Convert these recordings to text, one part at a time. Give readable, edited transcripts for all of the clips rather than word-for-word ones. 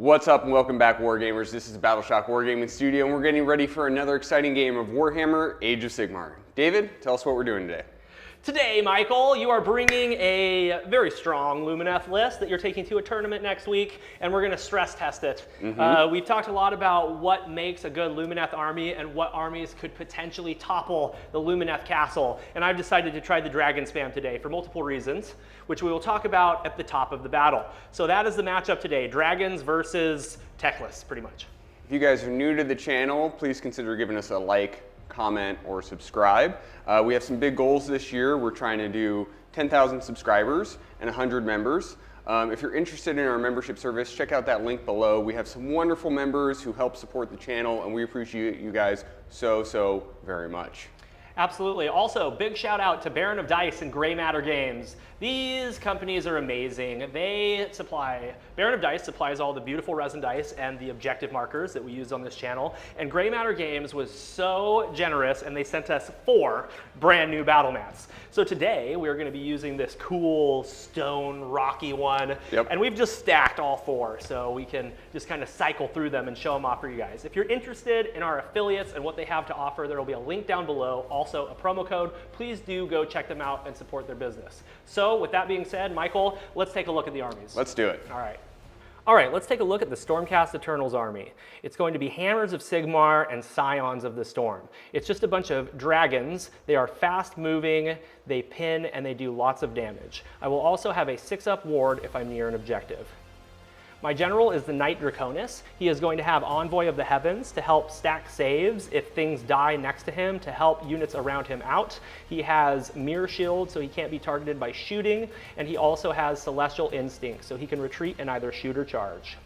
What's up and welcome back, Wargamers. This is Battleshock Wargaming Studio and we're getting ready for another exciting game of Warhammer Age of Sigmar. David, tell us what we're doing today. Today, Michael, you are bringing a very strong Lumineth list that you're taking to a tournament next week, and we're going to stress test it. We've talked a lot about what makes a good Lumineth army and what armies could potentially topple the Lumineth castle, and I've decided to try the dragon spam today for multiple reasons, which we will talk about at the top of the battle. So that is the matchup today, dragons versus techless, pretty much. If you guys are new to the channel, please consider giving us a like, comment, or subscribe. We have some big goals this year. We're trying to do 10,000 subscribers and 100 members. If you're interested in our membership service, check out that link below. We have some wonderful members who help support the channel, and we appreciate you guys so very much. Absolutely. Also, big shout out to Baron of Dice and Gray Matter Games. These companies are amazing. Baron of Dice supplies all the beautiful resin dice and the objective markers that we use on this channel. And Gray Matter Games was so generous and they sent us 4 brand new battle mats. So today we're going to be using this cool stone rocky one. And we've just stacked all 4 so we can just kind of cycle through them and show them off for you guys. If you're interested in our affiliates and what they have to offer, there will be a link down below. Also a promo code. Please do go check them out and support their business. So with that being said, Michael, let's take a look at the armies. Let's do it. All right, let's take a look at the Stormcast Eternals army. It's going to be Hammers of Sigmar and Scions of the Storm. It's just a bunch of dragons. They are fast moving, they pin, and they do lots of damage. I will also have a 6-up ward if I'm near an objective. My general is the Knight Draconis. He is going to have Envoy of the Heavens to help stack saves if things die next to him to help units around him out. He has Mirror Shield so he can't be targeted by shooting, and he also has Celestial Instinct so he can retreat and either shoot or charge.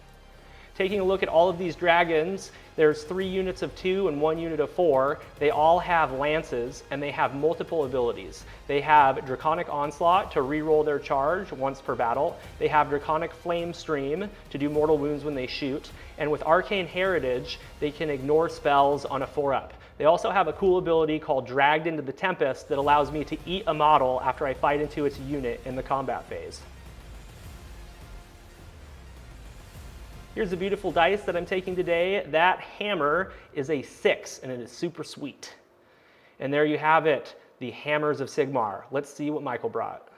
Taking a look at all of these dragons, there's 3 units of 2 and 1 unit of 4. They all have lances and they have multiple abilities. They have Draconic Onslaught to reroll their charge once per battle. They have Draconic Flame Stream to do mortal wounds when they shoot. And with Arcane Heritage, they can ignore spells on a 4-up. They also have a cool ability called Dragged into the Tempest that allows me to eat a model after I fight into its unit in the combat phase. Here's the beautiful dice that I'm taking today. That hammer is a 6, and it is super sweet. And there you have it, the Hammers of Sigmar. Let's see what Michael brought.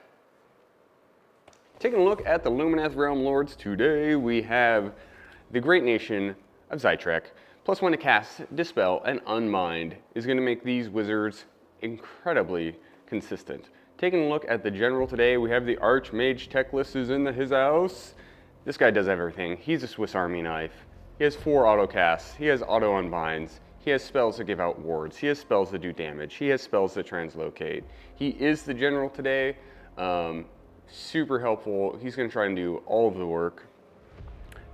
Taking a look at the Lumineth Realm Lords today, we have the great nation of Zytrek. +1 to cast, Dispel, and Unmind is going to make these wizards incredibly consistent. Taking a look at the general today, we have the Archmage Techless is in his house. This guy does everything. He's a Swiss Army knife. He has 4 auto casts. He has auto unbinds. He has spells that give out wards. He has spells that do damage. He has spells that translocate. He is the general today. Super helpful. He's going to try and do all of the work.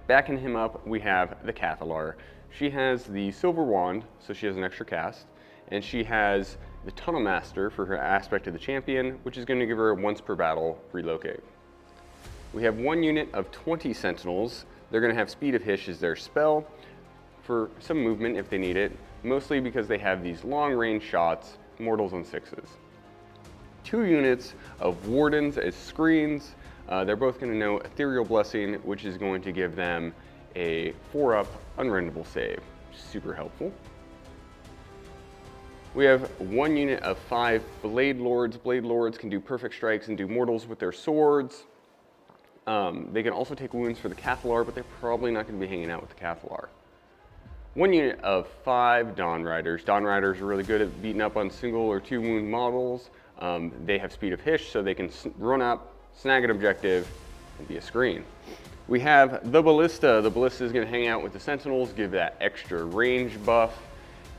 Backing him up, we have the Cathalar. She has the Silver Wand, so she has an extra cast. And she has the Tunnel Master for her aspect of the champion, which is going to give her a once per battle relocate. We have 1 unit of 20 Sentinels. They're going to have Speed of Hish as their spell for some movement if they need it, mostly because they have these long-range shots, mortals on 6s. 2 units of Wardens as screens. They're both going to know Ethereal Blessing, which is going to give them a 4-up unrendable save. Super helpful. We have 1 unit of 5 Blade Lords. Blade Lords can do perfect strikes and do mortals with their swords. They can also take wounds for the Cathalar, but they're probably not going to be hanging out with the Cathalar. 1 unit of 5 Dawn Riders. Dawn Riders are really good at beating up on single or 2 wound models. They have Speed of Hish, so they can run up, snag an objective, and be a screen. We have the Ballista. The Ballista is going to hang out with the Sentinels, give that extra range buff,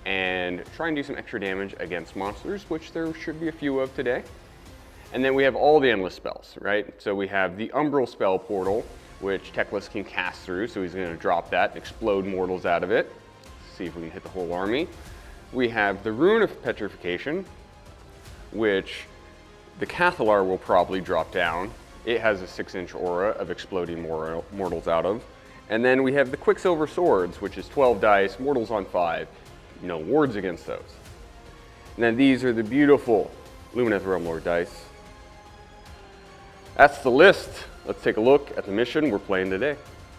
and try and do some extra damage against monsters, which there should be a few of today. And then we have all the endless spells, right? So we have the Umbral Spell Portal, which Techless can cast through, so he's going to drop that, explode mortals out of it. See if we can hit the whole army. We have the Rune of Petrification, which the Cathalar will probably drop down. It has a 6-inch aura of exploding mortals out of. And then we have the Quicksilver Swords, which is 12 dice, mortals on 5. No wards against those. And then these are the beautiful Lumineth Realm Lord dice. That's the list. Let's take a look at the mission we're playing today.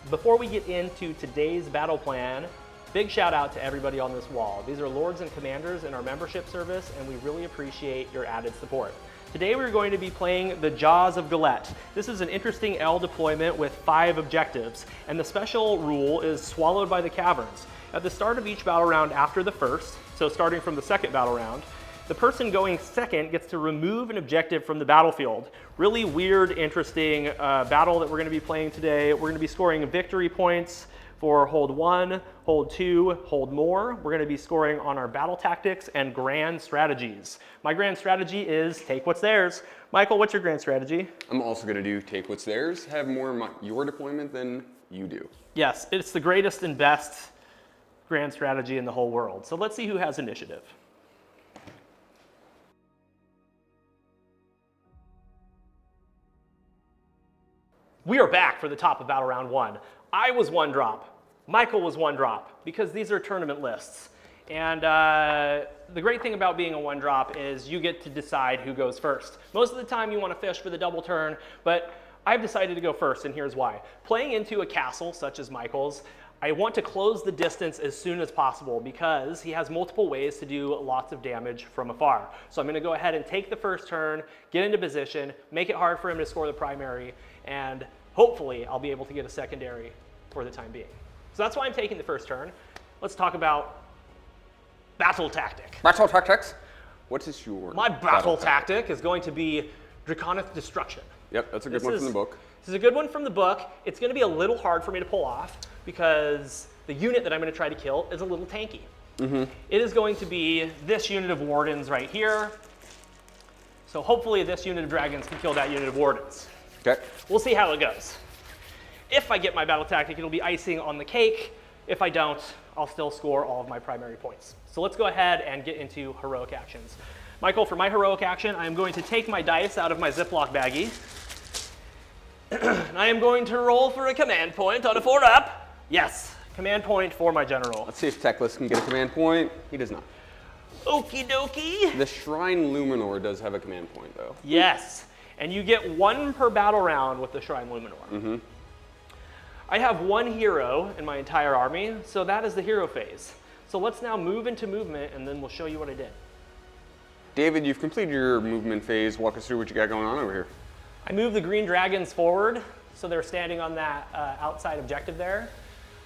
Before we get into today's battle plan, big shout out to everybody on this wall. These are lords and commanders in our membership service, and we really appreciate your added support. Today we're going to be playing the Jaws of Galette. This is an interesting L deployment with 5 objectives, and the special rule is Swallowed by the Caverns. At the start of each battle round after the first, so starting from the second battle round, the person going second gets to remove an objective from the battlefield. Really weird, interesting battle that we're going to be playing today. We're going to be scoring victory points for hold 1, hold 2, hold more. We're going to be scoring on our battle tactics and grand strategies. My grand strategy is take what's theirs. Michael, what's your grand strategy? I'm also going to do take what's theirs, have more your deployment than you do. Yes, it's the greatest and best grand strategy in the whole world. So let's see who has initiative. We are back for the top of battle round 1. I was 1 drop. Michael was 1 drop because these are tournament lists. And the great thing about being a 1 drop is you get to decide who goes first. Most of the time you want to fish for the double turn, but I've decided to go first, and here's why. Playing into a castle such as Michael's, I want to close the distance as soon as possible because he has multiple ways to do lots of damage from afar. So I'm going to go ahead and take the first turn, get into position, make it hard for him to score the primary, and hopefully I'll be able to get a secondary for the time being. So that's why I'm taking the first turn. Let's talk about battle tactic. Battle tactics? What is your My battle tactic is going to be Draconic Destruction. Yep, that's a good one from the book. This is a good one from the book. It's going to be a little hard for me to pull off because the unit that I'm going to try to kill is a little tanky. It is going to be this unit of wardens right here. So hopefully this unit of dragons can kill that unit of wardens. Okay. We'll see how it goes. If I get my battle tactic, it'll be icing on the cake. If I don't, I'll still score all of my primary points. So let's go ahead and get into heroic actions. Michael, for my heroic action, I'm going to take my dice out of my Ziploc baggie. I am going to roll for a command point on a 4-up. Yes, command point for my general. Let's see if Teclis can get a command point. He does not. Okie dokie. The Shrine Luminor does have a command point, though. Yes, and you get 1 per battle round with the Shrine Luminor. I have 1 hero in my entire army, so that is the hero phase. So let's now move into movement, and then we'll show you what I did. David, you've completed your movement phase. Walk us through what you got going on over here. I moved the green dragons forward, so they're standing on that outside objective there.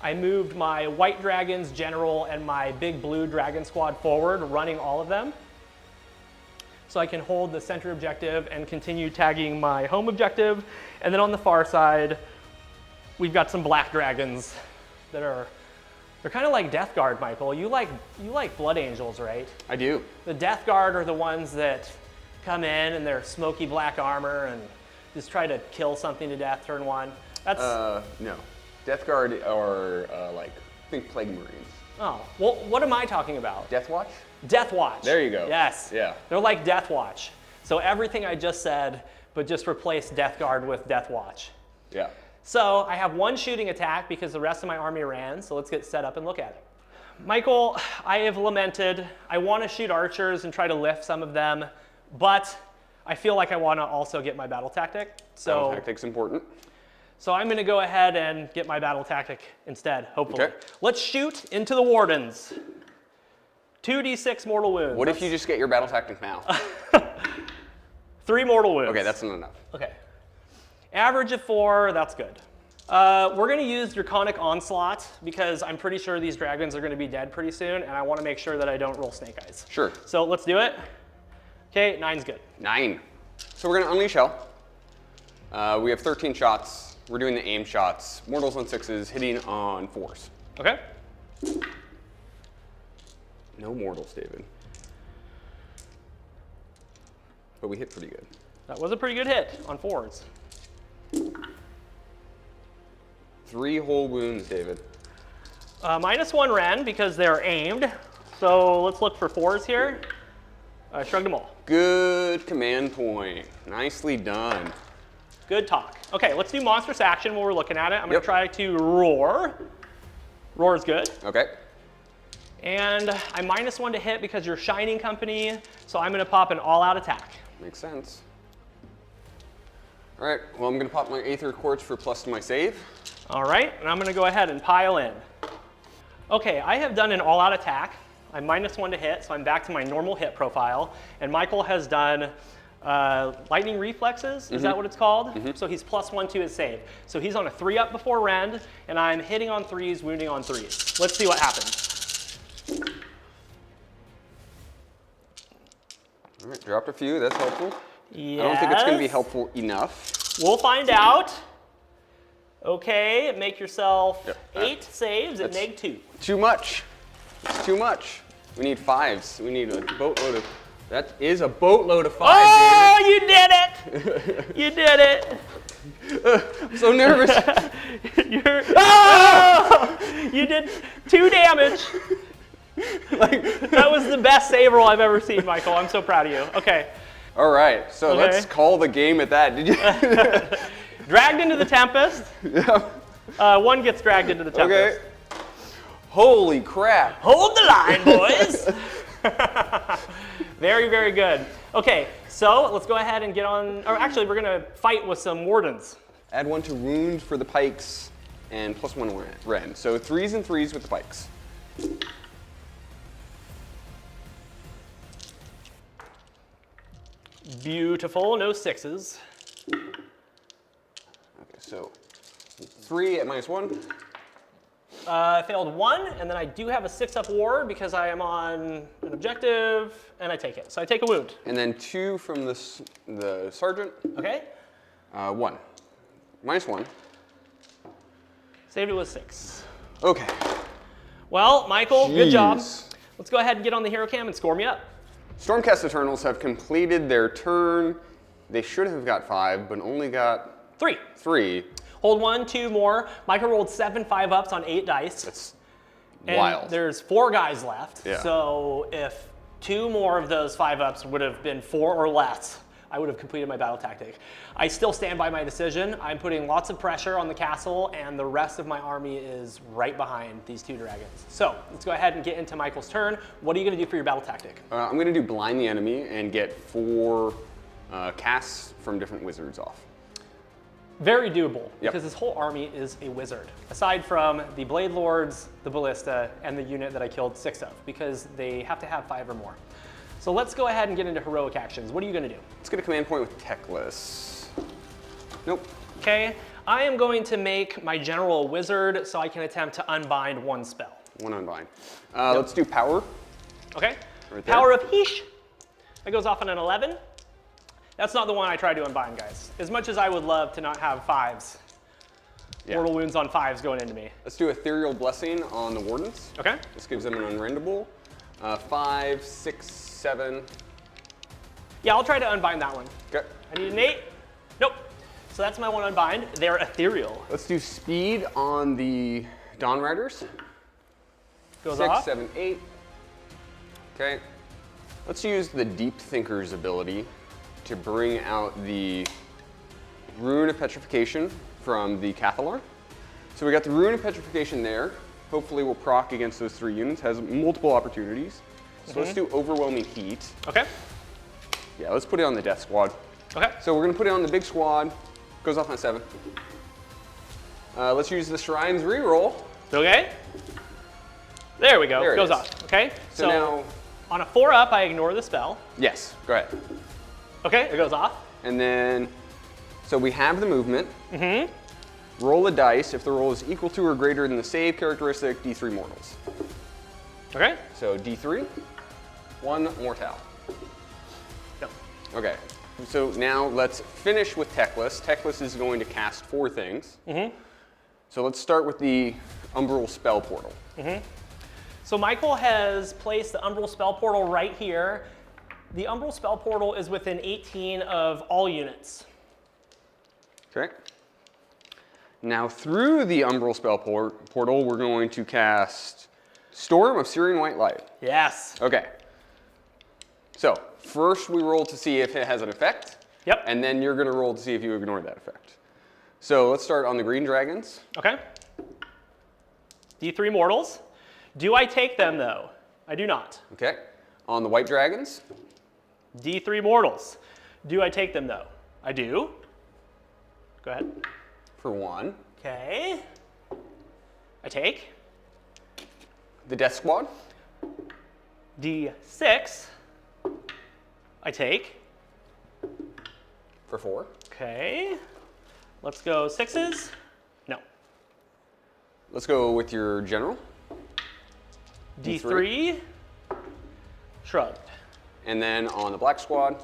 I moved my white dragons, general, and my big blue dragon squad forward, running all of them. So I can hold the center objective and continue tagging my home objective. And then on the far side, we've got some black dragons that they're kind of like Death Guard, Michael. You like Blood Angels, right? I do. The Death Guard are the ones that come in and they're smoky black armor and just try to kill something to death turn 1. That's no. Death Guard are think Plague Marines. Oh, well, what am I talking about? Death Watch? Death Watch. There you go. Yes. Yeah. They're like Death Watch. So everything I just said, but just replace Death Guard with Death Watch. Yeah. So I have 1 shooting attack because the rest of my army ran, so let's get set up and look at it. Michael, I have lamented. I want to shoot archers and try to lift some of them, but I feel like I want to also get my battle tactic. Battle tactic's important. So I'm going to go ahead and get my battle tactic instead, hopefully. Okay. Let's shoot into the wardens. 2d6 mortal wounds. What if you just get your battle tactic now? 3 mortal wounds. Okay, that's not enough. Okay. Average of 4, that's good. We're going to use Draconic Onslaught because I'm pretty sure these dragons are going to be dead pretty soon, and I want to make sure that I don't roll snake eyes. Sure. So let's do it. Okay, 9's good. 9. So we're going to unleash hell. We have 13 shots. We're doing the aim shots. Mortals on 6s, hitting on 4s. Okay. No mortals, David. But we hit pretty good. That was a pretty good hit on 4s. 3 whole wounds, David. -1 Ren because they're aimed. So let's look for 4s here. Shrugged them all. Good command point. Nicely done. Good talk. Okay, let's do monstrous action while we're looking at it. I'm going to try to roar. Roar is good. Okay. And I'm -1 to hit because you're Shining Company, so I'm going to pop an all-out attack. Makes sense. All right, well, I'm going to pop my Aether Quartz for plus to my save. All right, and I'm gonna go ahead and pile in. Okay, I have done an all-out attack. I'm -1 to hit, so I'm back to my normal hit profile. And Michael has done lightning reflexes, is that what it's called? So he's +1 to his save. So he's on a 3-up before rend, and I'm hitting on 3s, wounding on 3s. Let's see what happens. All right, dropped a few, that's helpful. Yes. I don't think it's gonna be helpful enough. We'll find out. Okay, make yourself Yep. 8 saves at -2. Too much. It's too much. We need 5s. We need a boatload of. That is a boatload of 5s. Oh, you did it! You did it! I'm so nervous. You did 2 damage. That was the best save roll I've ever seen, Michael. I'm so proud of you. Okay. All right, so Okay. let's call the game at that. Did you? Dragged into the Tempest. Yeah. 1 gets dragged into the Tempest. Okay. Holy crap. Hold the line, boys. Very, very good. Okay, so let's go ahead and get on, or actually we're gonna fight with some Wardens. Add 1 to wound for the pikes and +1 rend. So 3s and 3s with the pikes. Beautiful, no 6s. Okay, so 3 at -1. I failed 1, and then I do have a 6-up ward because I am on an objective, and I take it. So I take a wound. And then 2 from the sergeant. Okay? 1. -1. Saved it with 6. Okay. Well, Michael, good job. Jeez. Let's go ahead and get on the hero cam and score me up. Stormcast Eternals have completed their turn. They should have got 5, but only got 3. 3. Hold 1, 2 more. Michael rolled 7 5-ups on 8 dice. That's And wild. there's 4 guys left. Yeah. So if 2 more of those 5-ups would have been 4 or less, I would have completed my battle tactic. I still stand by my decision. I'm putting lots of pressure on the castle, and the rest of my army is right behind these 2 dragons. So let's go ahead and get into Michael's turn. What are you going to do for your battle tactic? I'm going to do blind the enemy and get 4 casts from different wizards off. Very doable, Yep. because this whole army is a wizard. Aside from the Blade Lords, the Ballista, and the unit that I killed 6 of, because they have to have 5 or more. So let's go ahead and get into heroic actions. What are you going to do? Let's get a command point with Techless. Nope. Okay, I am going to make my general a wizard so I can attempt to unbind 1 spell. 1 unbind. Let's do power. Okay? Right there. Power of Heesh. That goes off on an 11. That's not the one I tried to unbind, guys. As much as I would love to not have 5s, mortal wounds on 5s going into me. Let's do Ethereal Blessing on the Wardens. Okay? This gives them an unrendable. 5, 6, 7. Yeah, I'll try to unbind that one. Okay. I need an 8. Nope. So that's my 1 unbind. They're ethereal. Let's do speed on the Dawn Riders. Goes 6, off. 7, 8. Okay. Let's use the Deep Thinker's ability to bring out the Rune of Petrification from the Cathalar. So we got the Rune of Petrification there. Hopefully we'll proc against those 3 units. Has multiple opportunities. So let's do Overwhelming Heat. Okay. Yeah, let's put it on the Death Squad. Okay. So we're gonna put it on the big squad. Goes off on 7. Let's use the Shrine's reroll. Okay. There we go. There it Goes is. off. Okay. So now, on a 4-up, I ignore the spell. yes, go ahead. Okay. It goes off. And then, so we have the movement. Roll a dice. If the roll is equal to or greater than the save characteristic, D3 mortals. Okay. So D3, 1 mortal. Yep. Okay. So now let's finish with Techless. Techless is going to cast 4 things. So let's start with the Umbral Spell Portal. So Michael has placed the Umbral Spell Portal right here. The Umbral Spell Portal is within 18 of all units. Okay. Now through the Umbral Spell Portal, we're going to cast Storm of Syrian White Light. Yes. Okay. So first we roll to see if it has an effect. Yep. And then you're going to roll to see if you ignore that effect. So let's start on the green dragons. Okay. D3 mortals. Do I take them though? I do not. Okay. On the white dragons. D3 mortals. Do I take them though? I do. Go ahead. For 1. Okay. I take. The Death Squad. D6. I take. For 4. Okay. Let's go 6s. No. Let's go with your general. D3. Shrugged. And then on the Black Squad,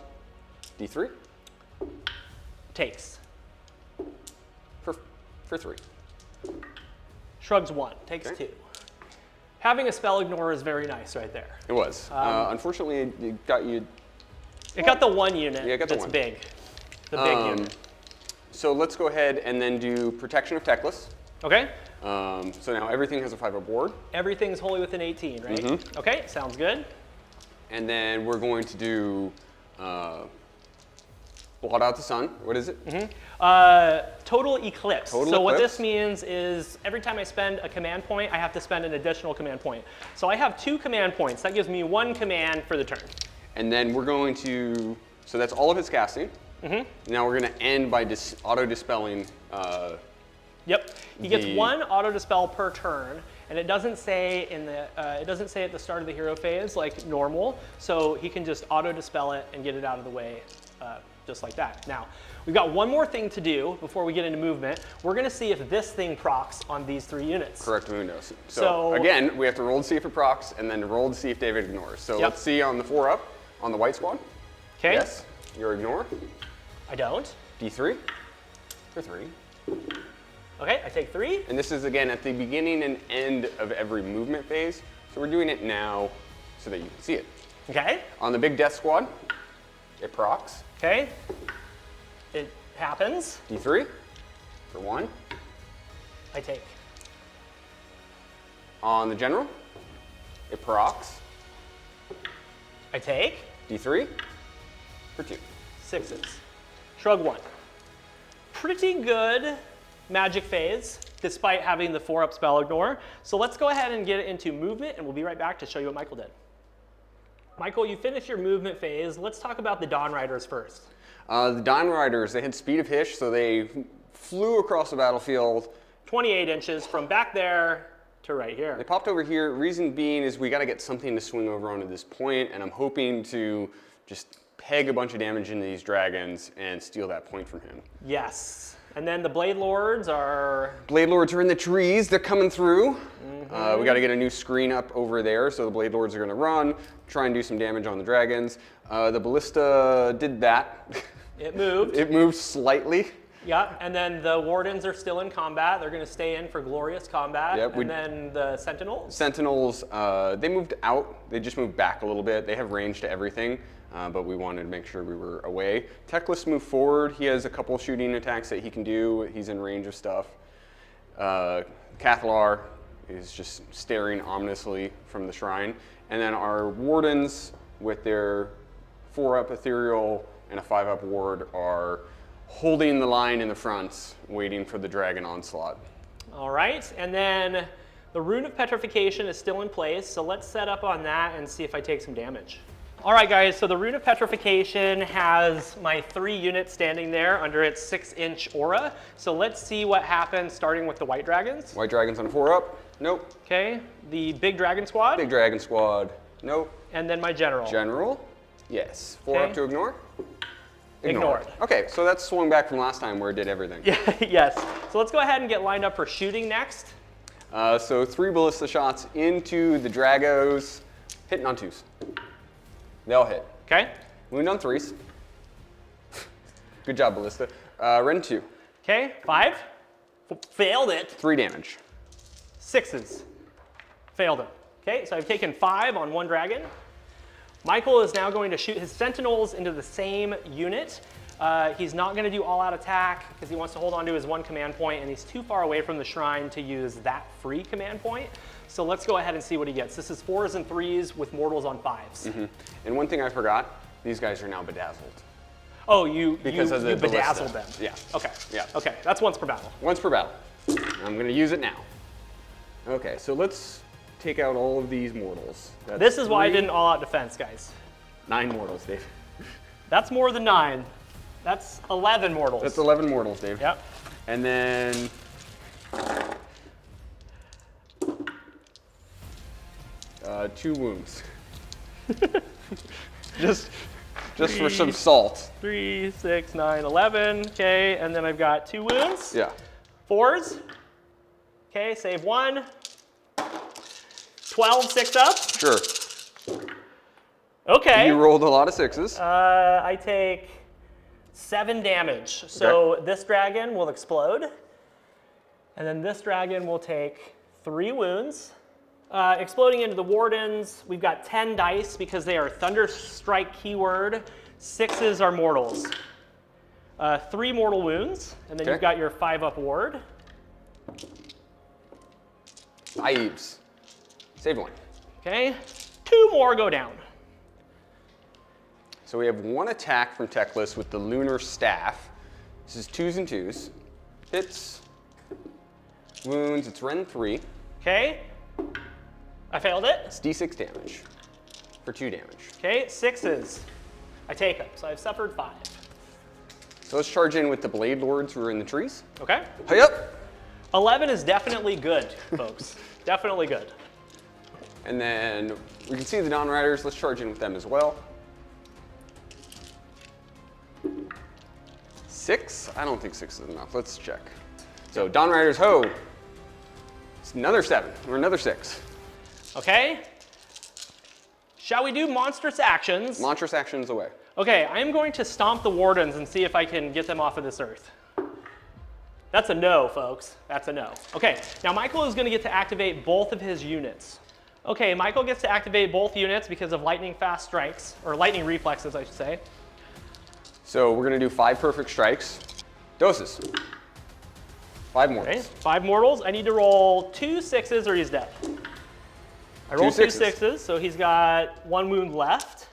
D3. Takes. For 3. Shrugs 1. Takes Okay. 2. Having a spell ignore is very nice right there. It was. Unfortunately, it got you. It got the 1 unit. Yeah, it got the that's 1. Big. The big unit. So let's go ahead and then do Protection of Techless. Okay. So now everything has a 5-up ward. Everything's wholly within 18, right? Mm-hmm. Okay, sounds good. And then we're going to do Blot Out the Sun. What is it? Total Eclipse. Total so what Eclipse. this means is every time I spend a command point, I have to spend an additional command point. So I have 2 command points. That gives me 1 command for the turn. And then we're going to, so that's all of his casting. Now we're going to end by auto-dispelling. Yep. He gets 1 auto dispel per turn, and it doesn't say in the it doesn't say at the start of the hero phase like normal. So he can just auto dispel it and get it out of the way, just like that. Now we've got one more thing to do before we get into movement. We're going to see if this thing procs on these 3 units. Correct, Mundo. So So- again, we have to roll to see if it procs, and then roll to see if David ignores. So Yep. let's see on the 4-up on the White Squad. Okay. Yes, your ignore. I don't. D3 for 3. Okay. I take 3. And this is again at the beginning and end of every movement phase. So we're doing it now so that you can see it. Okay. On the Big Death Squad, it procs. Okay. It happens. D3 for 1. I take. On the General, it procs. I take. D3 for 2. 6s. Shrug 1. Pretty good magic phase, despite having the 4-up spell ignore. So let's go ahead and get into movement, and we'll be right back to show you what Michael did. Michael, you finished your movement phase. Let's talk about the Dawn Riders first. The Dawn Riders, they had speed of Hish, so they flew across the battlefield. 28 inches from back there to right They here. popped over here. Reason being is we got to get something to swing over onto this point, and I'm hoping to just peg a bunch of damage into these dragons and steal that point from him. Yes. And then the Blade Lords are... Blade Lords are in the trees. They're coming through. We got to get a new screen up over there, so the Blade Lords are going to run, try and do some damage on the dragons. The Ballista did that. It moved. It moved slightly. Yeah, and then the Wardens are still in combat. They're going to stay in for glorious combat. Yep, and then the Sentinels. Sentinels, they moved out. They just moved back a little bit. They have range to everything, but we wanted to make sure we were away. Teclis moved forward. He has a couple shooting attacks that he can do. He's in range of stuff. Cathlar is just staring ominously from the shrine. And then our Wardens, with their 4-up Ethereal and a 5-up Ward, are holding the line in the front, waiting for the dragon onslaught. All right, and then the Rune of Petrification is still in place, so let's set up on that and see if I take some damage. All right, guys, so the Rune of Petrification has my 3 units standing there under its 6-inch aura. So let's see what happens starting with the White Dragons. White Dragons on 4-up. Nope. Okay, the Big Dragon Squad. Big Dragon Squad. Nope. And then my General. General. Yes. 4-up Okay. to ignore. Ignored. Okay, so that's swung back from last time where it did everything. Yeah, yes. So let's go ahead and get lined up for shooting next. So 3 ballista shots into the Dragos, hitting on 2s. They all hit. Okay. Wound on 3s. Good job, ballista. Ren 2. Okay, 5. Failed it. 3 damage. 6s. Failed it. Okay, so I've taken 5 on 1 dragon. Michael is now going to shoot his Sentinels into the same unit. He's not going to do all-out attack because he wants to hold on to his 1 command point, and he's too far away from the shrine to use that free command point. So let's go ahead and see what he gets. This is 4s and 3s with mortals on 5s. And one thing I forgot, these guys are now bedazzled. Oh, you Because of the you bedazzled ballista. them. Yeah. Okay. Yeah. Okay, that's once per battle. Once per battle. I'm going to use it now. Okay, so let's take out all of these mortals. That's This is why I 3, didn't all-out defense, guys. 9 mortals, Dave. That's more than 9. That's 11 mortals. That's 11 mortals, Dave. Yep. And then 2 wounds. just for some salt. 3, 6, 9, 11. Okay, and then I've got 2 wounds. Yeah. 4s. Okay, save 1. 12 6-ups. Sure. Okay. You rolled a lot of 6s. I take 7 damage. So this dragon will explode. And then this dragon will take 3 wounds. Exploding into the wardens, we've got 10 dice because they are Thunderstrike keyword. 6s are mortals. 3 mortal wounds, and then you've got your 5-up ward. 5s. Save 1. Okay, 2 more go down. So we have 1 attack from Teclis with the Lunar Staff. This is 2s and 2s. Hits. Wounds, it's Ren 3. Okay, I failed it. It's D6 damage for 2 damage. Okay, 6s. I take them, so I've suffered 5. So let's charge in with the Blade Lords who are in the trees. Okay. Hey up! 11 is definitely good, folks. Definitely good. And then we can see the Dawn Riders. Let's charge in with them as well. 6? I don't think 6 is enough. Let's check. So Dawn Riders, ho! It's another 7 or another 6. Okay. Shall we do monstrous actions? Monstrous actions away. Okay, I am going to stomp the wardens and see if I can get them off of this earth. That's a no, folks. That's a no. Okay, now Michael is going to get to activate both of his units. Okay, Michael gets to activate both units because of lightning fast strikes, or lightning reflexes, I should say. So we're going to do 5 perfect strikes. Doses. 5 mortals. Okay, 5 mortals. I need to roll 2 6s or he's dead. I rolled 2 6s, so he's got 1 wound left.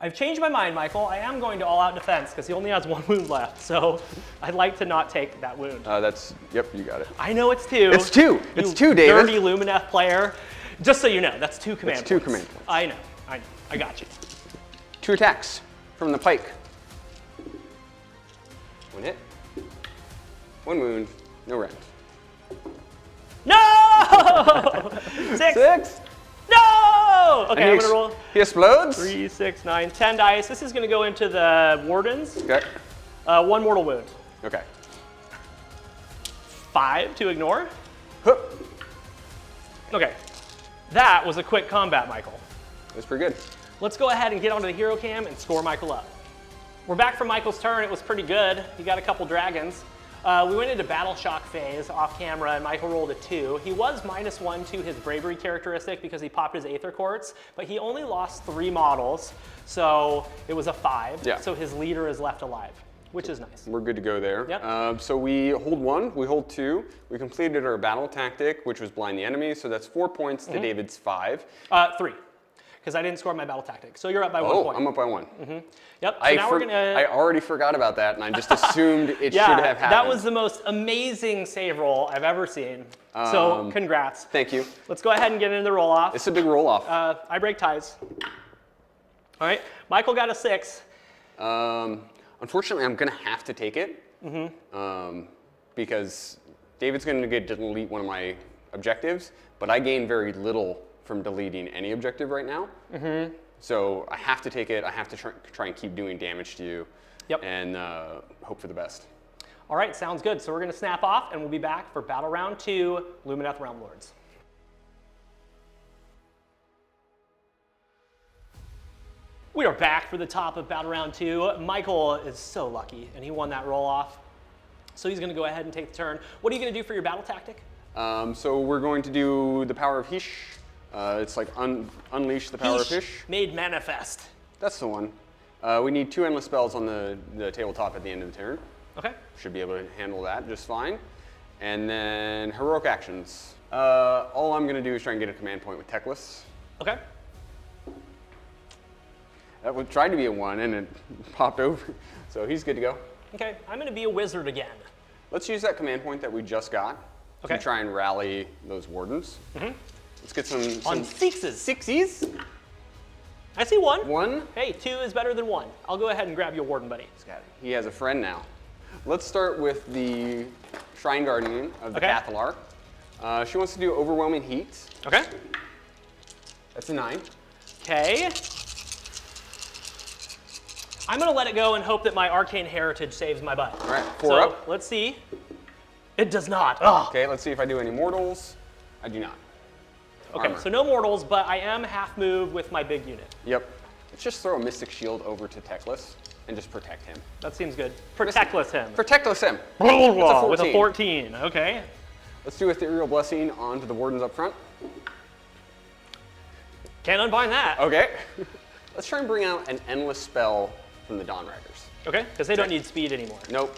I've changed my mind, Michael. I am going to all-out defense because he only has 1 wound left, so I'd like to not take that wound. Yep, you got it. I know it's 2. It's 2. It's 2, David. Dirty Lumineth player. Just so you know, that's 2 command points. That's 2 command points. I know. I got you. 2 attacks from the pike. 1 hit. 1 wound. No rend. No! 6. No! Okay, I'm gonna roll. He explodes. 3, 6, 9, 10 dice. This is gonna go into the wardens. Okay. 1 mortal wound. Okay. 5 to ignore. Huh. Okay. That was a quick combat, Michael. That's pretty good. Let's go ahead and get onto the hero cam and score Michael up. We're back from Michael's turn. It was pretty good. He got a couple dragons. We went into battle shock phase off camera and Michael rolled a 2. He was -1 to his bravery characteristic because he popped his Aether Quartz, but he only lost 3 models, so it was a 5. Yeah. So his leader is left alive, which is nice. We're good to go there. Yep. So we hold 1, we hold 2. We completed our battle tactic, which was blind the enemy, so that's 4 points to David's 5. 3, because I didn't score my battle tactic. So you're up by 1 point. I'm up by 1. Yep, so now we're gonna... I already forgot about that, and I just assumed it Yeah, should have happened. that was the most amazing save roll I've ever seen. So congrats. Thank you. Let's go ahead and get into the roll-off. It's a big roll-off. I break ties. All right, Michael got a 6. Unfortunately, I'm going to have to take it because David's going to get to delete one of my objectives, but I gain very little from deleting any objective right now. So I have to take it. I have to try and keep doing damage to you and hope for the best. All right, sounds good. So we're going to snap off, and we'll be back for Battle Round 2, Lumineth Realm Lords. We are back for the top of Battle Round 2. Michael is so lucky, and he won that roll-off. So he's going to go ahead and take the turn. What are you going to do for your battle tactic? So we're going to do the Power of Hish. It's like unleash the power of Hish. Made manifest. That's the one. We need 2 endless spells on the tabletop at the end of the turn. Okay. Should be able to handle that just fine. And then heroic actions. All I'm going to do is try and get a command point with Teclis. Okay. That tried to be a 1 and it popped over. So he's good to go. Okay, I'm going to be a wizard again. Let's use that command point that we just got to try and rally those wardens. Let's get some on 6s. 6s. I see 1. 1. Hey, 2 is better than 1. I'll go ahead and grab your warden, buddy. He has a friend now. Let's start with the Shrine Guardian of the Cathalar. She wants to do Overwhelming Heat. Okay. That's a 9. Okay. I'm going to let it go and hope that my arcane heritage saves my butt. All right, 4 up. Let's see. It does not. Oh. Okay, let's see if I do any mortals. I do not. Okay, Armor. so no mortals, but I am half move with my big unit. Yep. Let's just throw a Mystic Shield over to Teclis and just protect him. That seems good. Protectless him. Protectless him. With a 14. Okay. Let's do Ethereal Blessing onto the wardens up front. Can't unbind that. Okay. Let's try and bring out an endless spell from the Dawn Riders. Okay, because they don't need speed anymore. Nope.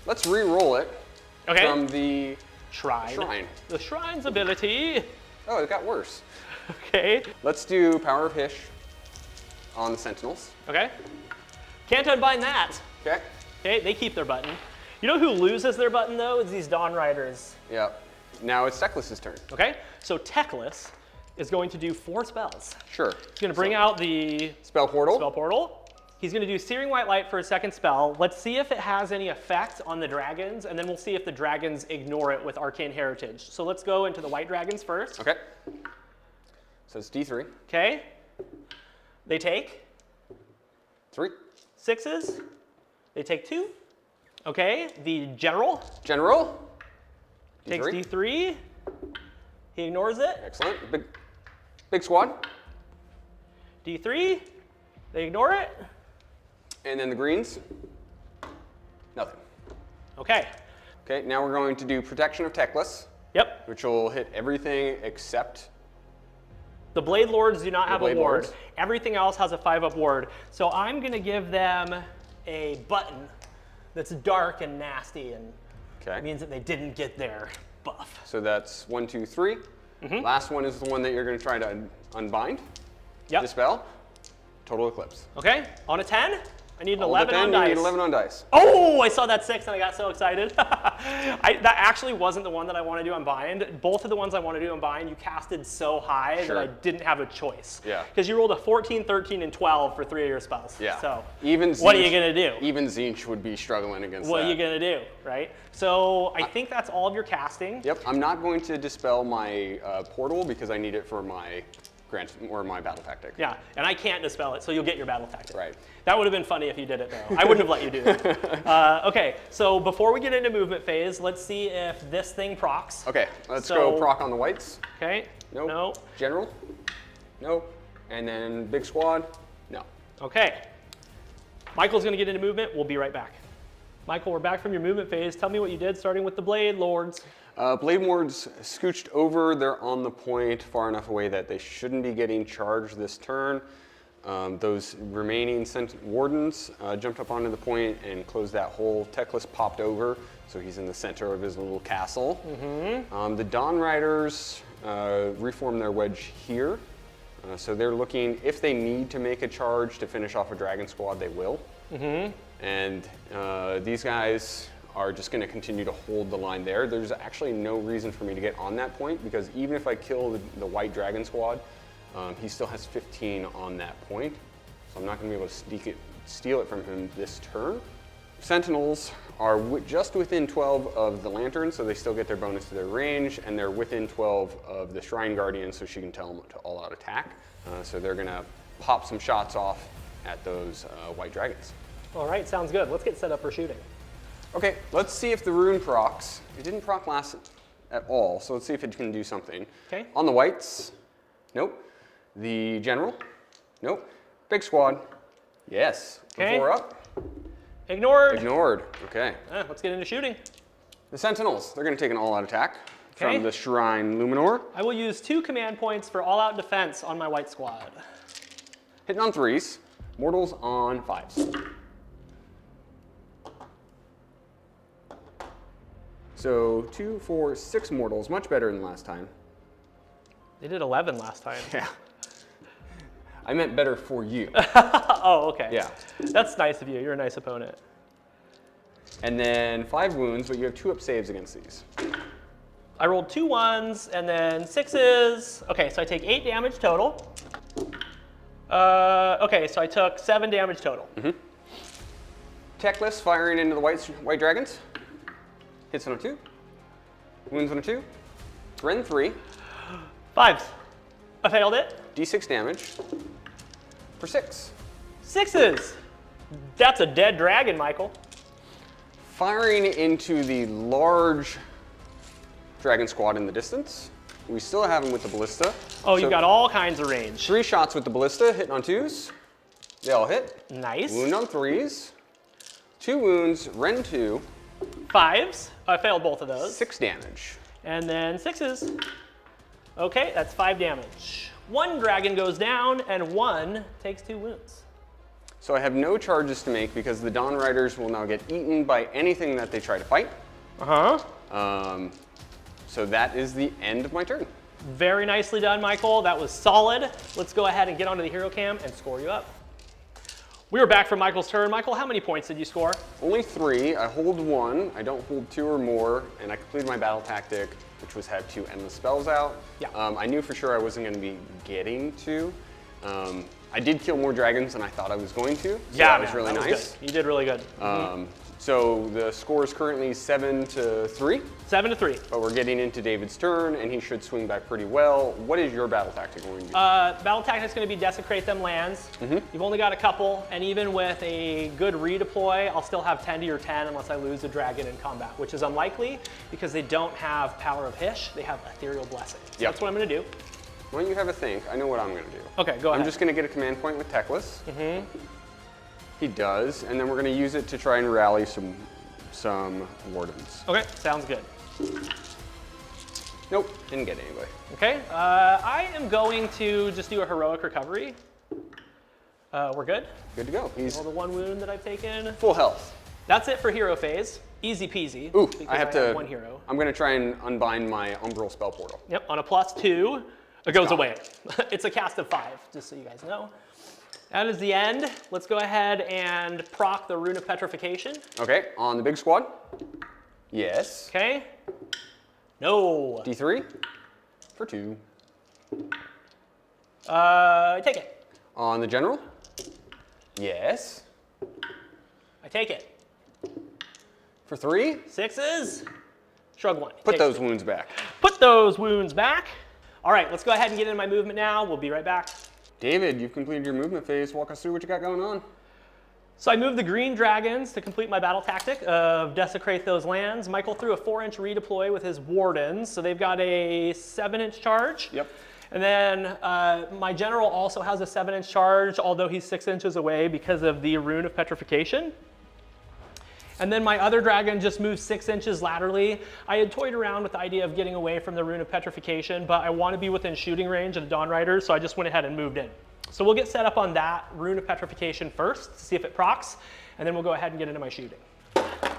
Let's re-roll it from the Shrine. The Shrine's ability. Oh, it got worse. Okay. Let's do Power of Hish on the Sentinels. Okay. Can't unbind that. Okay. Okay, they keep their button. You know who loses their button, though? Is these Dawn Riders. Yep. Now it's Teclis' turn. Okay, so Teclis is going to do 4 spells. Sure. He's going to bring out the Spell Portal. He's going to do Searing White Light for a second spell. Let's see if it has any effect on the dragons, and then we'll see if the dragons ignore it with Arcane Heritage. So let's go into the white dragons first. Okay. So it's D3. Okay. They take 3. 6s. They take 2. Okay. The general D3. takes D3. He ignores it. Excellent. Big squad. D3. They ignore it. And then the greens. Nothing. Okay. Okay, now we're going to do Protection of Teclis, Yep. which will hit everything except The Blade Lords do not have a Blade ward. Lords. Everything else has a 5-up ward. So I'm going to give them a button that's dark and nasty, and Okay. it means that they didn't get their buff. So that's 1, 2, 3. Last one is the one that you're going to try to unbind. Yep. Dispel. Total Eclipse. Okay, on a 10, I need an All 11 but on 10, dice. You need 11 on dice. Oh, I saw that 6 and I got so excited. That actually wasn't the one that I want to do unbind. Both of the ones I want to do unbind, you casted so high Sure. that I didn't have a choice. Yeah. Because you rolled a 14, 13, and 12 for 3 of your spells. Yeah. So Even what are Zinch- you going to do? Even Zinch would be struggling against What that. are you going to do, right? So I think that's all of your casting. Yep, I'm not going to dispel my portal because I need it for my my battle tactic. Yeah, and I can't dispel it, so you'll get your battle tactic. Right. That would have been funny if you did it, though. I wouldn't have let you do it. Okay, so before we get into movement phase, let's see if this thing procs. Okay, let's So- go proc on the whites. Okay. Nope. No. General. Nope. And then big squad. No. Okay. Michael's going to get into movement. We'll be right back. Michael, we're back from your movement phase. Tell me what you did, starting with the Blade Lords. Blade Wards scooched over. They're on the point far enough away that they shouldn't be getting charged this turn. Those remaining wardens jumped up onto the point and closed that hole. Teclis popped over, so he's in the center of his little castle. The Dawn Riders reformed their wedge here. So they're looking, if they need to make a charge to finish off a dragon squad, they will. And these guys are just going to continue to hold the line there. There's actually no reason for me to get on that point because even if I kill the white dragon squad, he still has 15 on that point. So I'm not going to be able to steal it from him this turn. Sentinels are just within 12 of the lantern, so they still get their bonus to their range, and they're within 12 of the Shrine Guardian, so she can tell them to all-out attack. So they're going to pop some shots off at those white dragons. All right, sounds good. Let's get set up for shooting. Okay, let's see if the rune procs. It didn't proc last at all, so let's see if it can do something. Okay. On the whites, nope. The general, nope. Big squad, yes. Okay. 4 up, Ignored. ignored. Okay. Let's get into shooting. The sentinels, they're going to take an all-out attack Okay. from the Shrine Luminor. I will use 2 command points for all-out defense on my white squad. Hitting on 3s, mortals on 5s. So 2, 4, 6 mortals, much better than last time. They did 11 last time. Yeah. I meant better for you. Oh, okay. Yeah. That's nice of you. You're a nice opponent. And then 5 wounds, but you have 2-up saves against these. I rolled 2 1s and then 6s. Okay, so I take 8 damage total. Okay, so I took 7 damage total. Teclis firing into the white dragons. Hits on a 2. Wounds on a 2. Ren 3. 5s. I failed it. D6 damage for 6. 6s. That's a dead dragon, Michael. Firing into the large dragon squad in the distance. We still have him with the ballista. Oh, So you've got all kinds of range. 3 shots with the ballista, hitting on 2s. They all hit. Nice. Wound on 3s. 2 wounds, Ren 2. 5s. I failed both of those. 6 damage. And then 6s. Okay, that's 5 damage. 1 dragon goes down, and 1 takes 2 wounds. So I have no charges to make because the Dawn Riders will now get eaten by anything that they try to fight. So that is the end of my turn. Very nicely done, Michael. That was solid. Let's go ahead and get onto the hero cam and score you up. We are back from Michael's turn. Michael, how many points did you score? Only 3. I hold 1. I don't hold 2 or more, and I completed my battle tactic, which was have 2 endless spells out. Yeah. I knew for sure I wasn't going to be getting 2. I did kill more dragons than I thought I was going to. So Yeah, that was really that nice. Good. You did really good. So the score is currently 7-3. 7-3. But we're getting into David's turn, and he should swing back pretty well. What is your battle tactic going to be? Battle tactic's going to be desecrate them lands. You've only got a couple, and even with a good redeploy, I'll still have 10 to your 10 unless I lose a dragon in combat, which is unlikely because they don't have Power of Hish. They have Ethereal Blessing. So Yep. that's what I'm going to do. Why don't you have a think? I know what I'm going to do. Okay, go ahead. I'm just going to get a command point with Teclis. He does, and then we're going to use it to try and rally some wardens. Okay, sounds good. Nope, didn't get anybody. Okay, I am going to just do a heroic recovery. We're good? Good to go. He's All the 1 wound that I've taken. full health. That's it for hero phase. Easy peasy. Ooh, because I have to. 1 hero. I'm going to try and unbind my Umbral spell portal. Yep, on a +2, it goes gone. away. It's a cast of 5, just so you guys know. That is the end. Let's go ahead and proc the Rune of Petrification. Okay, on the big squad. Yes. Okay. No. D3 for 2. I take it. On the general. Yes. I take it. For 3. 6s. Shrug 1. Put Take those 2. wounds back. Put those wounds back. All right, let's go ahead and get into my movement now. We'll be right back. David, you've completed your movement phase. Walk us through what you got going on. So I moved the green dragons to complete my battle tactic of desecrate those lands. Michael threw a 4-inch redeploy with his wardens, so they've got a 7-inch charge. Yep. And then my general also has a 7-inch charge, although he's 6 inches away because of the Rune of Petrification. And then my other dragon just moved 6 inches laterally. I had toyed around with the idea of getting away from the Rune of Petrification, but I want to be within shooting range of the Dawn Riders, so I just went ahead and moved in. So we'll get set up on that Rune of Petrification first to see if it procs, and then we'll go ahead and get into my shooting.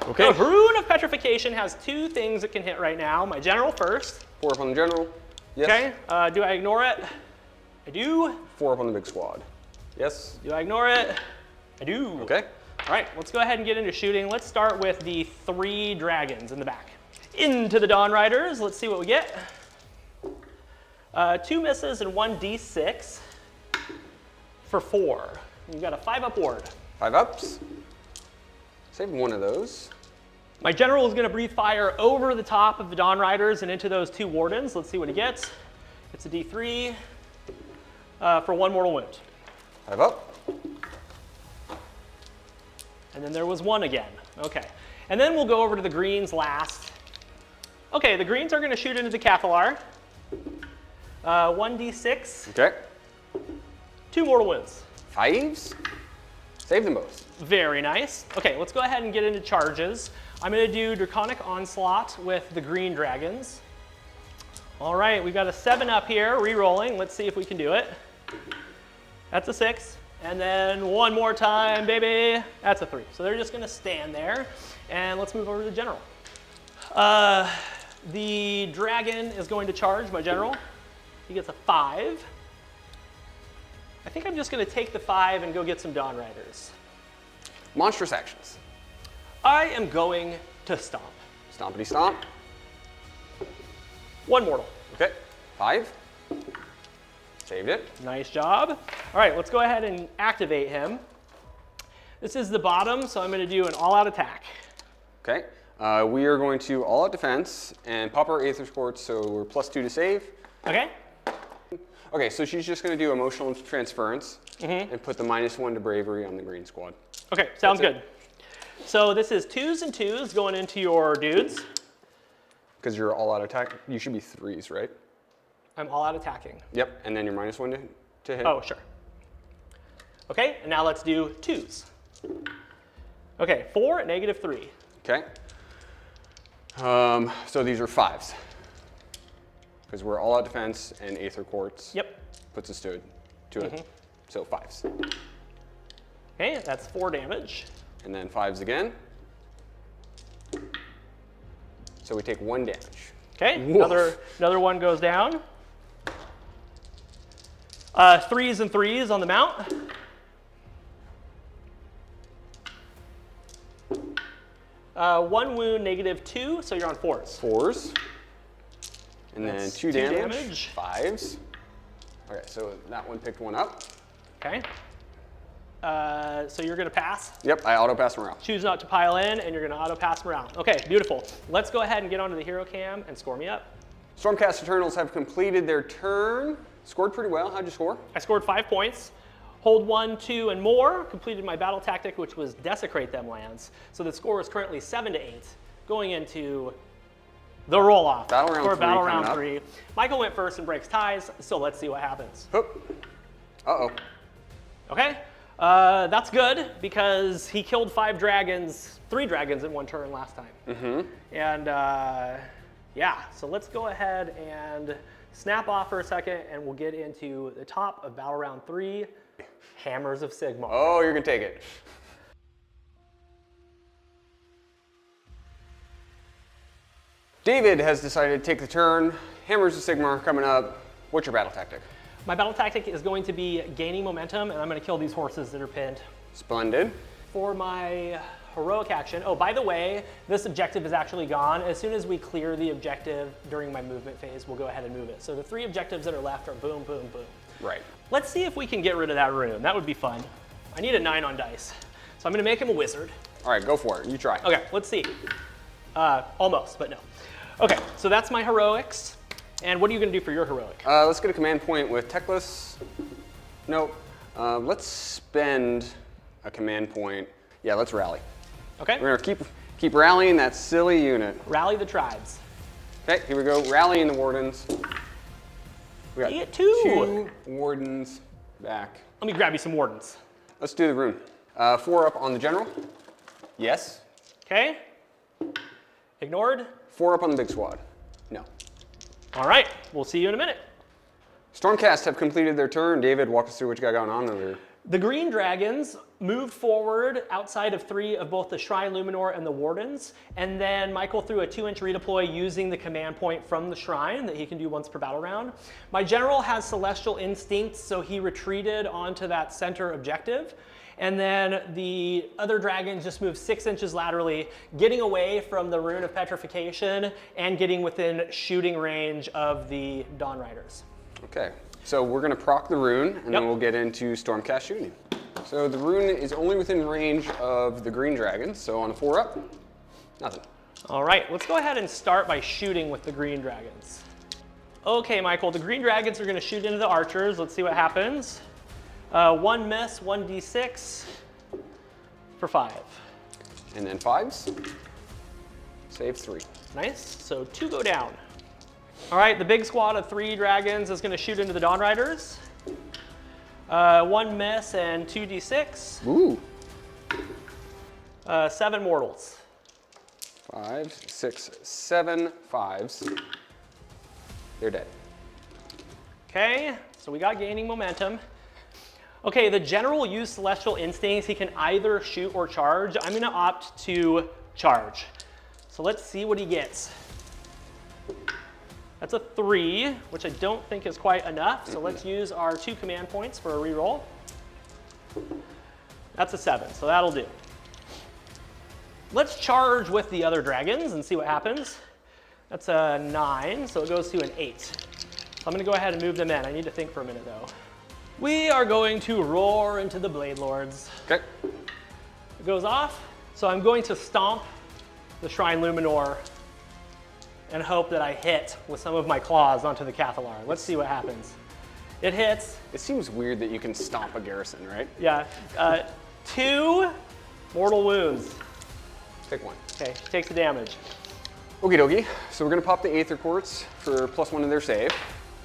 Okay. The Rune of Petrification has 2 things it can hit right now. My general first. 4 up on the general. Yes. Okay, do I ignore it? I do. 4 up on the big squad. Yes. Do I ignore it? I do. Okay. All right, let's go ahead and get into shooting. Let's start with the 3 dragons in the back. Into the Dawn Riders. Let's see what we get. 2 misses and 1 d6 for 4. You've got a 5-up ward. 5 ups. Save 1 of those. My general is going to breathe fire over the top of the Dawn Riders and into those 2 wardens. Let's see what he gets. It's a d3 for 1 mortal wound. 5 up. And then there was 1 again. Okay. And then we'll go over to the greens last. Okay, the greens are going to shoot into the Cathalar. 1d6, Okay. 2 mortal wounds. 5s. Save them both. Very nice. Okay, let's go ahead and get into charges. I'm going to do Draconic Onslaught with the green dragons. All right, we've got a 7 up here, re-rolling. Let's see if we can do it. That's a 6. And then 1 more time, baby. That's a 3. So they're just going to stand there. And let's move over to the general. The dragon is going to charge my general. He gets a 5. I think I'm just going to take the 5 and go get some Dawn Riders. Monstrous actions. I am going to stomp. Stompity stomp. 1 mortal. Okay. 5. Saved it. Nice job. All right, let's go ahead and activate him. This is the bottom, so I'm going to do an all-out attack. Okay. We are going to all out defense and pop our Aether Quartz, so we're +2 to save. Okay. Okay, so she's just going to do emotional transference and put the -1 to bravery on the green squad. Okay, sounds good. So this is 2s and 2s going into your dudes. Because you're all out attack, you should be 3s, right? I'm all out attacking. Yep, and then you're -1 to hit. Oh, sure. Okay, and now let's do 2s. Okay, 4 at -3. Okay. So these are 5s. Because we're all out defense and Aether Quartz puts us to it. So 5s. Okay, that's 4 damage. And then 5s again. So we take 1 damage. Okay, another one goes down. 3s and 3s on the mount. One wound, -2, so you're on 4s. 4s. And then That's 2 2 damage. damage. 5s. Okay, so that one picked 1 up. Okay. So you're gonna pass. Yep, I auto pass them around. Choose not to pile in, and you're gonna auto pass them around. Okay, beautiful. Let's go ahead and get onto the hero cam and score me up. Stormcast Eternals have completed their turn. Scored pretty well. How'd you score? I scored 5 points. Hold 1, 2, and more. Completed my battle tactic, which was desecrate them lands. So the score is currently 7 to 8, going into the roll-off. Battle round for 3 battle coming round up. 3. Michael went first and breaks ties, so let's see what happens. Hoop. Uh-oh. Okay, that's good because he killed 3 dragons in 1 turn last time. And yeah, so let's go ahead and snap off for a second, and we'll get into the top of battle round 3, Hammers of Sigmar. Oh, you're gonna take it. David has decided to take the turn. Hammers of Sigmar coming up. What's your battle tactic? My battle tactic is going to be gaining momentum, and I'm going to kill these horses that are pinned. Splendid. For my heroic action, oh, by the way, this objective is actually gone. As soon as we clear the objective during my movement phase, we'll go ahead and move it. So the 3 objectives that are left are boom, boom, boom. Right. Let's see if we can get rid of that rune. That would be fun. I need a 9 on dice. So I'm going to make him a wizard. All right, go for it. You try. Okay, let's see. Almost, but no. Okay, so that's my heroics. And what are you going to do for your heroic? Let's get a command point with Techless. Nope. Let's spend a command point. Yeah, let's rally. Okay. We're gonna keep rallying that silly unit. Rally the tribes. Okay, here we go. Rallying the wardens. We got You get 2. 2 wardens back. Let me grab you some wardens. Let's do the rune. 4 up on the general. Yes. Okay. Ignored. 4 up on the big squad. No. All right, we'll see you in a minute. Stormcast have completed their turn. David, walk us through what you got going on over here. The green dragons moved forward outside of 3 of both the Shrine Luminor and the Wardens, and then Michael threw a 2-inch redeploy using the command point from the Shrine that he can do once per battle round. My general has Celestial Instincts, so he retreated onto that center objective. And then the other dragons just moved 6 inches laterally, getting away from the Rune of Petrification and getting within shooting range of the Dawn Riders. Okay, so we're gonna proc the rune, and then we'll get into Stormcast shooting. So the rune is only within range of the green dragons, so on a 4 up, nothing. All right, let's go ahead and start by shooting with the green dragons. Okay, Michael, the green dragons are gonna shoot into the archers. Let's see what happens. 1 miss, 1d6 for 5. And then 5s, save 3. Nice, so 2 go down. All right, the big squad of 3 dragons is gonna shoot into the Dawn Riders. 1 miss and 2d6. Ooh. 7 mortals. 5, 6, 7 5s. They're dead. Okay, so we got gaining momentum. Okay, the general used Celestial Instincts. He can either shoot or charge. I'm gonna opt to charge. So let's see what he gets. That's a 3, which I don't think is quite enough. So let's use our 2 command points for a reroll. That's a 7, so that'll do. Let's charge with the other dragons and see what happens. That's a 9, so it goes to an 8. So I'm gonna go ahead and move them in. I need to think for a minute though. We are going to roar into the Blade Lords. Okay. It goes off, so I'm going to stomp the Shrine Luminor and hope that I hit with some of my claws onto the Cathalar. Let's see what happens. It hits. It seems weird that you can stomp a garrison, right? Yeah. 2 mortal wounds. Pick one. Okay, takes the damage. Okie dokie. So we're gonna pop the Aether Quartz for +1 to their save.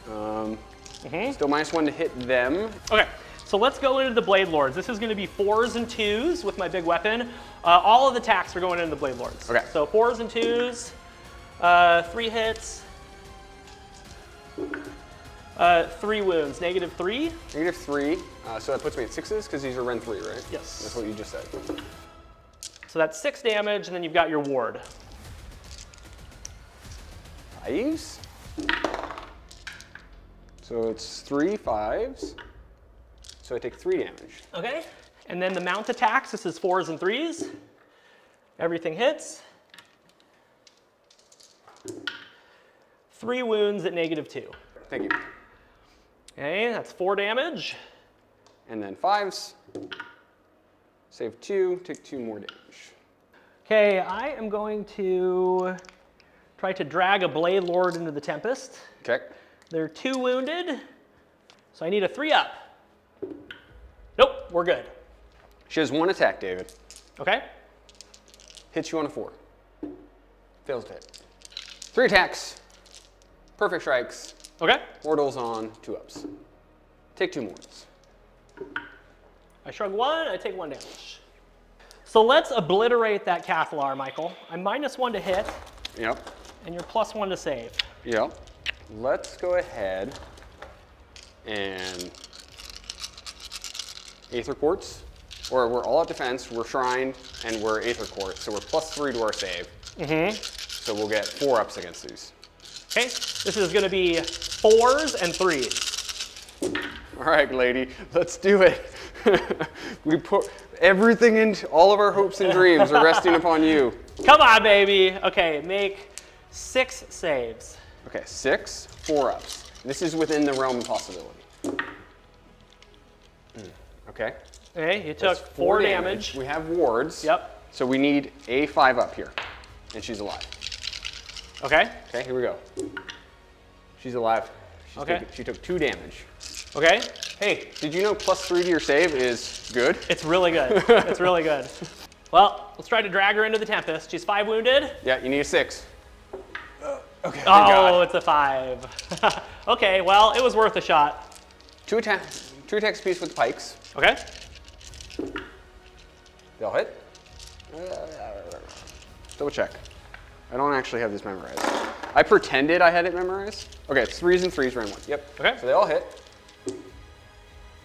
Still -1 to hit them. Okay, so let's go into the Blade Lords. This is gonna be 4s and 2s with my big weapon. All of the attacks are going into the Blade Lords. Okay. So 4s and 2s, 3 hits, 3 wounds, -3. -3, so that puts me at 6s because these are Ren 3, right? Yes. That's what you just said. So that's 6 damage, and then you've got your ward. 5s. So it's 3 5s. So I take 3 damage. Okay. And then the mount attacks, this is 4s and 3s. Everything hits. 3 wounds at -2. Thank you. Okay, that's 4 damage. And then 5s. Save 2, take 2 more damage. Okay, I am going to try to drag a Blade Lord into the Tempest. Okay. They're 2 wounded, so I need a 3-up. Nope, we're good. She has 1 attack, David. Okay. Hits you on a 4. Fails to hit. 3 attacks. Perfect strikes. Okay. Mortals on 2-ups. Take 2 mortals. I shrug 1, I take 1 damage. So let's obliterate that Cathalar, Michael. I'm -1 to hit, Yep. and you're +1 to save. Yep. Let's go ahead and Aether Quartz. Or we're all at defense, we're Shrined, and we're Aether Quartz, so we're +3 to our save. So we'll get 4-ups against these. Okay, this is gonna be 4s and 3s. All right, lady, let's do it. We put everything into all of our hopes and dreams are resting upon you. Come on, baby. Okay, make 6 saves. Okay, 6, 4-ups. This is within the realm of possibility. Okay. Okay, you took That's 4 damage. We have wards. Yep. So we need a 5-up here, and she's alive. Okay. Okay, here we go. She's alive. Okay. She took 2 damage. Okay. Hey, did you know +3 to your save is good? It's really good. It's really good. Well, let's try to drag her into the Tempest. She's 5 wounded. Yeah, you need a 6. Okay. Thank Oh, God. it's a 5. Okay, well, it was worth a shot. 2 attacks apiece with the pikes. Okay. They'll hit. Double check. I don't actually have this memorized. I pretended I had it memorized. Okay, it's 3s and 3s, Ren 1. Yep. Okay. So they all hit.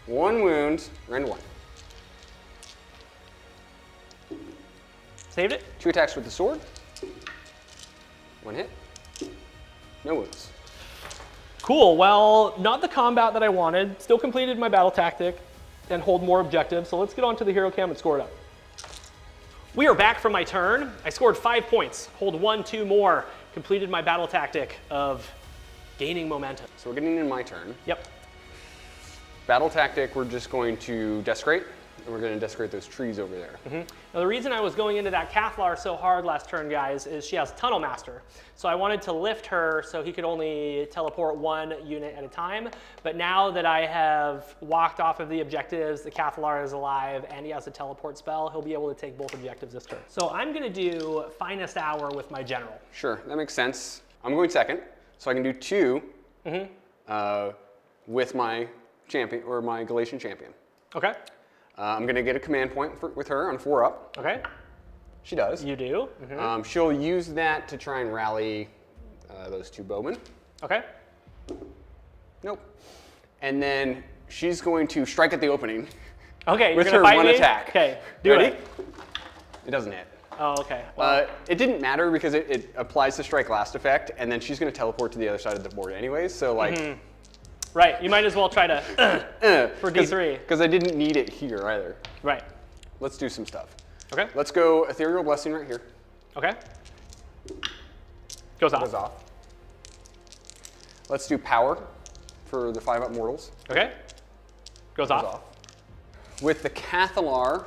1 wound, Ren 1. Saved it. 2 attacks with the sword. 1 hit. No wounds. Cool. Well, not the combat that I wanted. Still completed my battle tactic and hold more objectives. So let's get on to the hero cam and score it up. We are back from my turn. I scored 5 points. Hold 1, 2 more. Completed my battle tactic of gaining momentum. So we're getting in my turn. Yep. Battle tactic, we're just going to desecrate, and we're going to desecrate those trees over there. Now the reason I was going into that Cathalar so hard last turn, guys, is she has Tunnel Master. So I wanted to lift her so he could only teleport 1 unit at a time. But now that I have walked off of the objectives, the Cathalar is alive, and he has a teleport spell, he'll be able to take both objectives this turn. So I'm going to do Finest Hour with my General. Sure, that makes sense. I'm going second, so I can do 2 with my champion, or my Galatian champion. Okay. I'm going to get a command point with her on 4-up. Okay. She does. You do. She'll use that to try and rally those 2 bowmen. Okay. Nope. And then she's going to strike at the opening. Okay, with you're her gonna fight 1 me? attack. Okay, do Ready? it. It doesn't hit. Oh, okay. Well, It didn't matter because it applies the strike last effect, and then she's going to teleport to the other side of the board anyways. So like, right, you might as well try to for D3. Because I didn't need it here either. Right. Let's do some stuff. Okay. Let's go Ethereal Blessing right here. Okay. Goes off. Goes off. Let's do Power for the 5-up mortals. Okay. Goes off. With the Cathalar,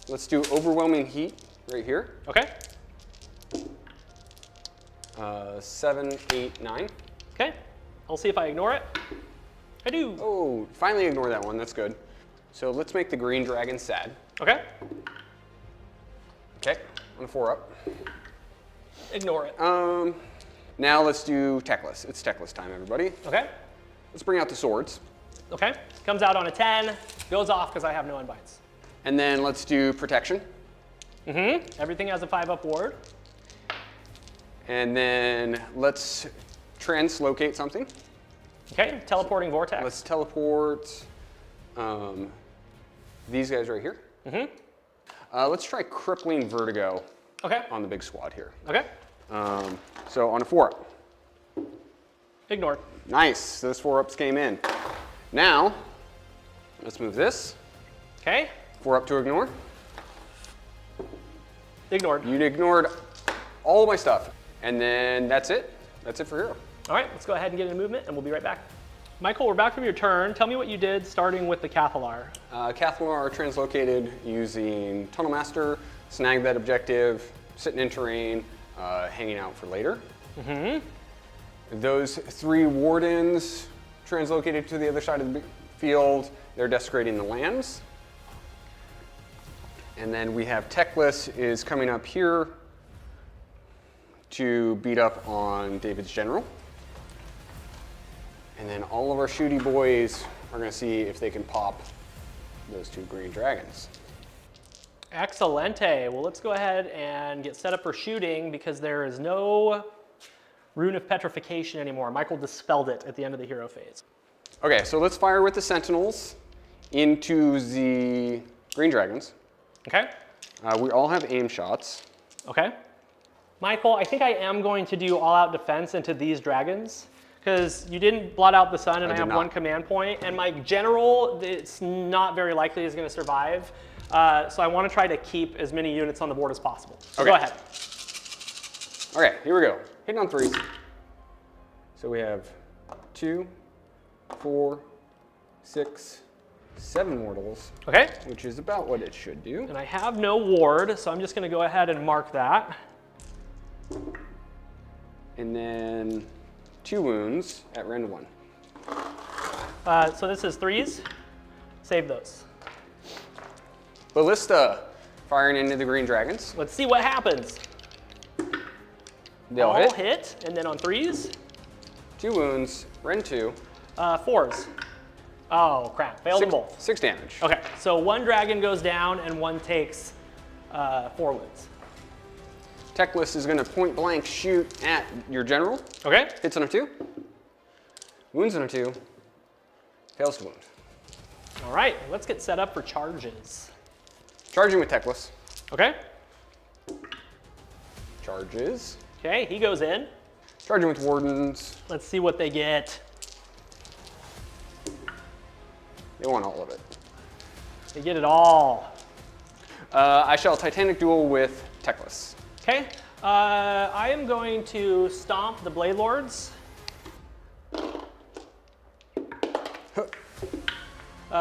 let's do Overwhelming Heat right here. Okay. 7, 8, 9. Okay, I'll see if I ignore it. I do. Oh, finally ignore that one. That's good. So let's make the green dragon sad. Okay, Okay, on a 4-up. ignore it. Now let's do techless. It's techless time, everybody. Okay, Let's bring out the swords. okay. Comes out on a 10, goes off because I have no unbinds. And then let's do protection. Everything has a 5-up ward. And then let's translocate something. Okay, teleporting vortex. Let's teleport these guys right here. Let's try crippling vertigo Okay, on the big squad here. okay. So on a 4-up. Ignored. Nice, those 4-ups came in. Now, let's move this. Okay, 4-up to ignore. ignored. You ignored all of my stuff. And then that's it. That's it for hero. All right, let's go ahead and get into movement, and we'll be right back. Michael, we're back from your turn. Tell me what you did, starting with the Cathalar. Cathalar translocated using Tunnel Master, snag that objective, sitting in terrain, hanging out for later. Those 3 wardens translocated to the other side of the field. They're desecrating the lands. And then we have Techless is coming up here to beat up on David's general. And then all of our shooty boys are going to see if they can pop those 2 green dragons. Excelente. Well, let's go ahead and get set up for shooting because there is no Rune of Petrification anymore. Michael dispelled it at the end of the hero phase. Okay, so let's fire with the Sentinels into the green dragons. Okay, We all have aim shots. okay. Michael, I think I am going to do all-out defense into these dragons because you didn't blot out the sun and I did have not. 1 command point, and my general, it's not very likely is going to survive. So I want to try to keep as many units on the board as possible. So Okay. go ahead. Okay, here we go. Hitting on 3s. So we have 2, 4, 6, 7 mortals, Okay, which is about what it should do. and I have no ward, so I'm just going to go ahead and mark that. And then 2 wounds at rend 1. So this is 3s. Save those. Ballista firing into the green dragons. Let's see what happens. They'll All hit. and then on 3s, 2 wounds, rend 2. 4s. Oh crap, failed them both. 6 damage. Okay, so 1 dragon goes down and 1 takes 4 wounds. Techless is going to point blank shoot at your general. Okay, Hits on a 2. Wounds on a 2. Fails to wound. all right, let's get set up for charges. Charging with Techless. Okay, Charges. okay, he goes in. Charging with Wardens. Let's see what they get. They want all of it. They get it all. I shall Titanic Duel with Techless. Okay, I am going to stomp the Blade Lords.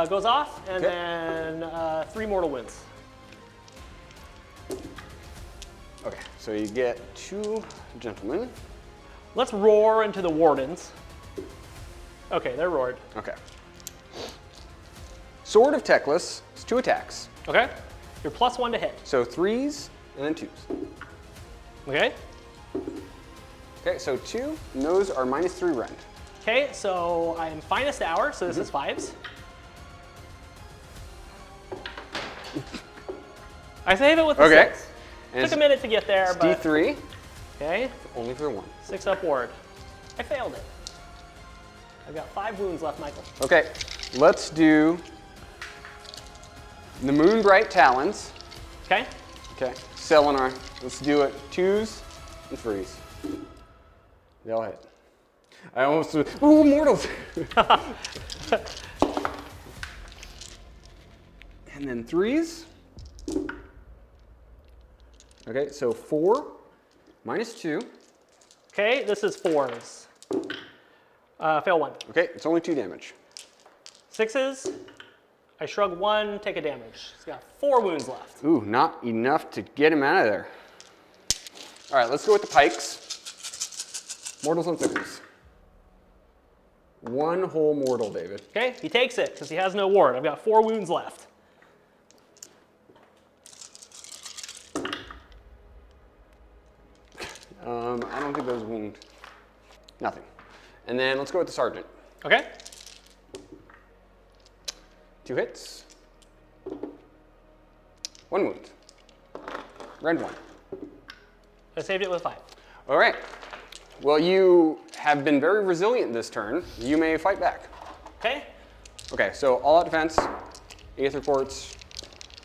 Goes off, and Okay. then 3 mortal wounds. Okay, so you get 2 gentlemen. Let's roar into the Wardens. Okay, they're roared. Okay. Sword of Techless is 2 attacks. Okay, you're +1 to hit. So 3s and then 2s. Okay, Okay, so 2, and those are -3 rend. okay, so I'm finest hour, so this is 5s. I save it with the Okay. 6. And Took a minute to get there, it's but D3, okay, only for 1. 6 up ward. I failed it. I've got 5 wounds left, Michael. Okay, let's do the Moonbright Talons. Okay, Okay, Selenar. Let's do it 2s and 3s. They all hit. I almost, ooh, mortals! And then 3s. Okay, so 4, -2. okay, this is 4s. Fail 1. Okay, it's only 2 damage. 6s, I shrug 1, take a damage. He's got 4 wounds left. Ooh, not enough to get him out of there. All right, let's go with the pikes. Mortals and fickles. One whole mortal, David. Okay, he takes it because he has no ward. I've got 4 wounds left. I don't think those wound. Nothing. And then let's go with the sergeant. Okay. 2 hits. 1 wound. Rend 1. I saved it with 5. All right. Well, you have been very resilient this turn. You may fight back. Okay. Okay, so all out defense, Aether Quartz,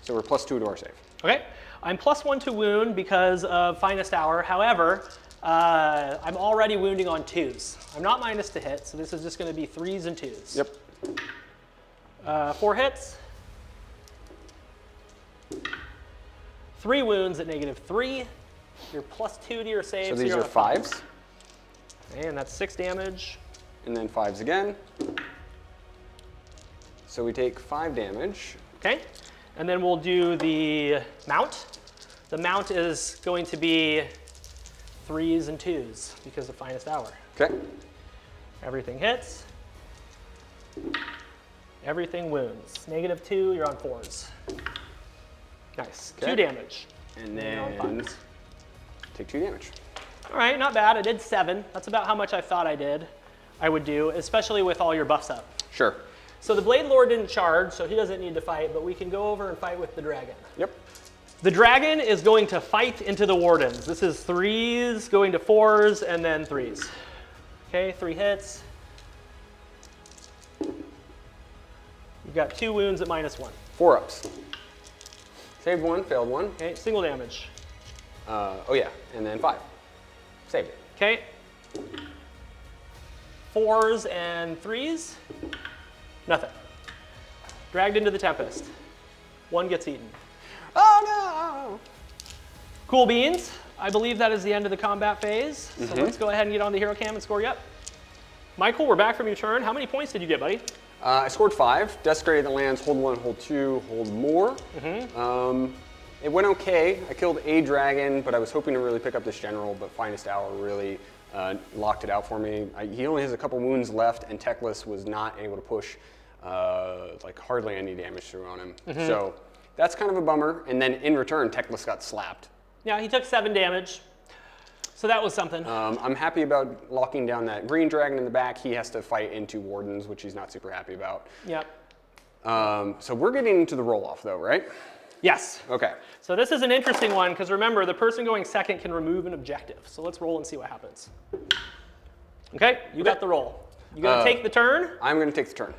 so we're +2 to our save. Okay. I'm +1 to wound because of Finest Hour. However, I'm already wounding on 2s. I'm not minus to hit, so this is just going to be 3s and 2s. Yep. 4 hits. 3 wounds at -3. You're +2 to your save. So these you're are on a 5s. And that's 6 damage. And then 5s again. So we take 5 damage. Okay. And then we'll do the mount. The mount is going to be 3s and 2s because of Finest Hour. Okay. Everything hits. Everything wounds. -2, you're on 4s. Nice. Okay. 2 damage. And You're on then 5s. take 2 damage. All right, not bad. I did 7. That's about how much I thought I would do, especially with all your buffs up. Sure. So the Blade Lord didn't charge, so he doesn't need to fight, but we can go over and fight with the dragon. Yep. The dragon is going to fight into the wardens. This is 3s going to 4s and then 3s. Okay, 3 hits. You've got 2 wounds at -1. 4 ups. Saved 1, failed 1. Okay, single damage. Oh yeah, and then 5. Saved it. Okay. 4s and 3s. Nothing. Dragged into the Tempest. 1 gets eaten. Oh no! Cool beans. I believe that is the end of the combat phase. So let's go ahead and get on the hero cam and score you up. Michael, we're back from your turn. How many points did you get, buddy? I scored 5. Desecrated the lands, hold 1, hold 2, hold more. It went okay. I killed a dragon, but I was hoping to really pick up this general, but Finest Hour really locked it out for me. He only has a couple wounds left, and Teclis was not able to push like hardly any damage through on him. So that's kind of a bummer. And then in return, Teclis got slapped. Yeah, he took 7 damage. So that was something. I'm happy about locking down that green dragon in the back. He has to fight into wardens, which he's not super happy about. Yep. So we're getting into the roll-off though, right? Yes. Okay. So this is an interesting one because remember, the person going second can remove an objective. So let's roll and see what happens. Okay, you got the roll. You gonna take the turn? I'm gonna take the turn.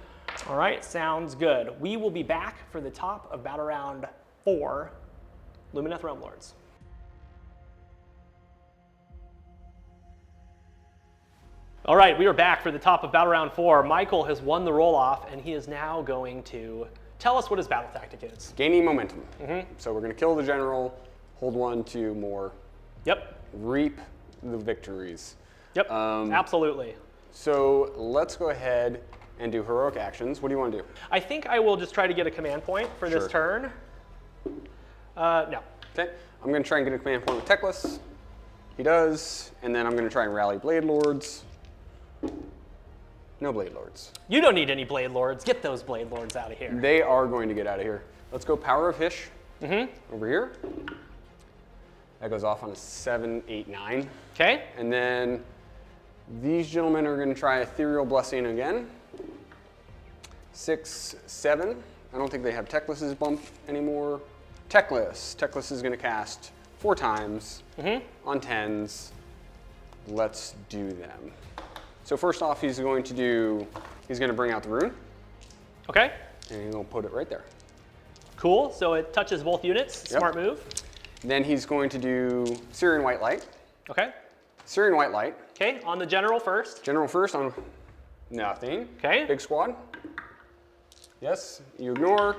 All right, sounds good. We will be back for the top of battle round 4, Lumineth Realm Lords. All right, we are back for the top of battle round 4. Michael has won the roll-off, and he is now going to tell us what his battle tactic is. Gaining momentum. So we're gonna kill the general, hold 1, 2 more, Yep, reap the victories. yep, absolutely. So let's go ahead and do heroic actions. What do you want to do? I think I will just try to get a command point for this turn. No. Okay, I'm gonna try and get a command point with Teclis. He does, and then I'm gonna try and rally Blade Lords. No Blade Lords. You don't need any Blade Lords. Get those Blade Lords out of here. They are going to get out of here. Let's go Power of Hish over here. That goes off on a 7, 8, 9. Okay. And then these gentlemen are going to try Ethereal Blessing again. 6, 7. I don't think they have Teclis's bump anymore. Teclis. Teclis is going to cast 4 times on 10s. Let's do them. So first off, he's going to bring out the rune. Okay. And he's going to put it right there. Cool. So it touches both units. Smart move. Then he's going to do Syrian White Light. Okay. Syrian White Light. Okay. On the general first. General first on nothing. Okay. Big squad. Yes. You ignore.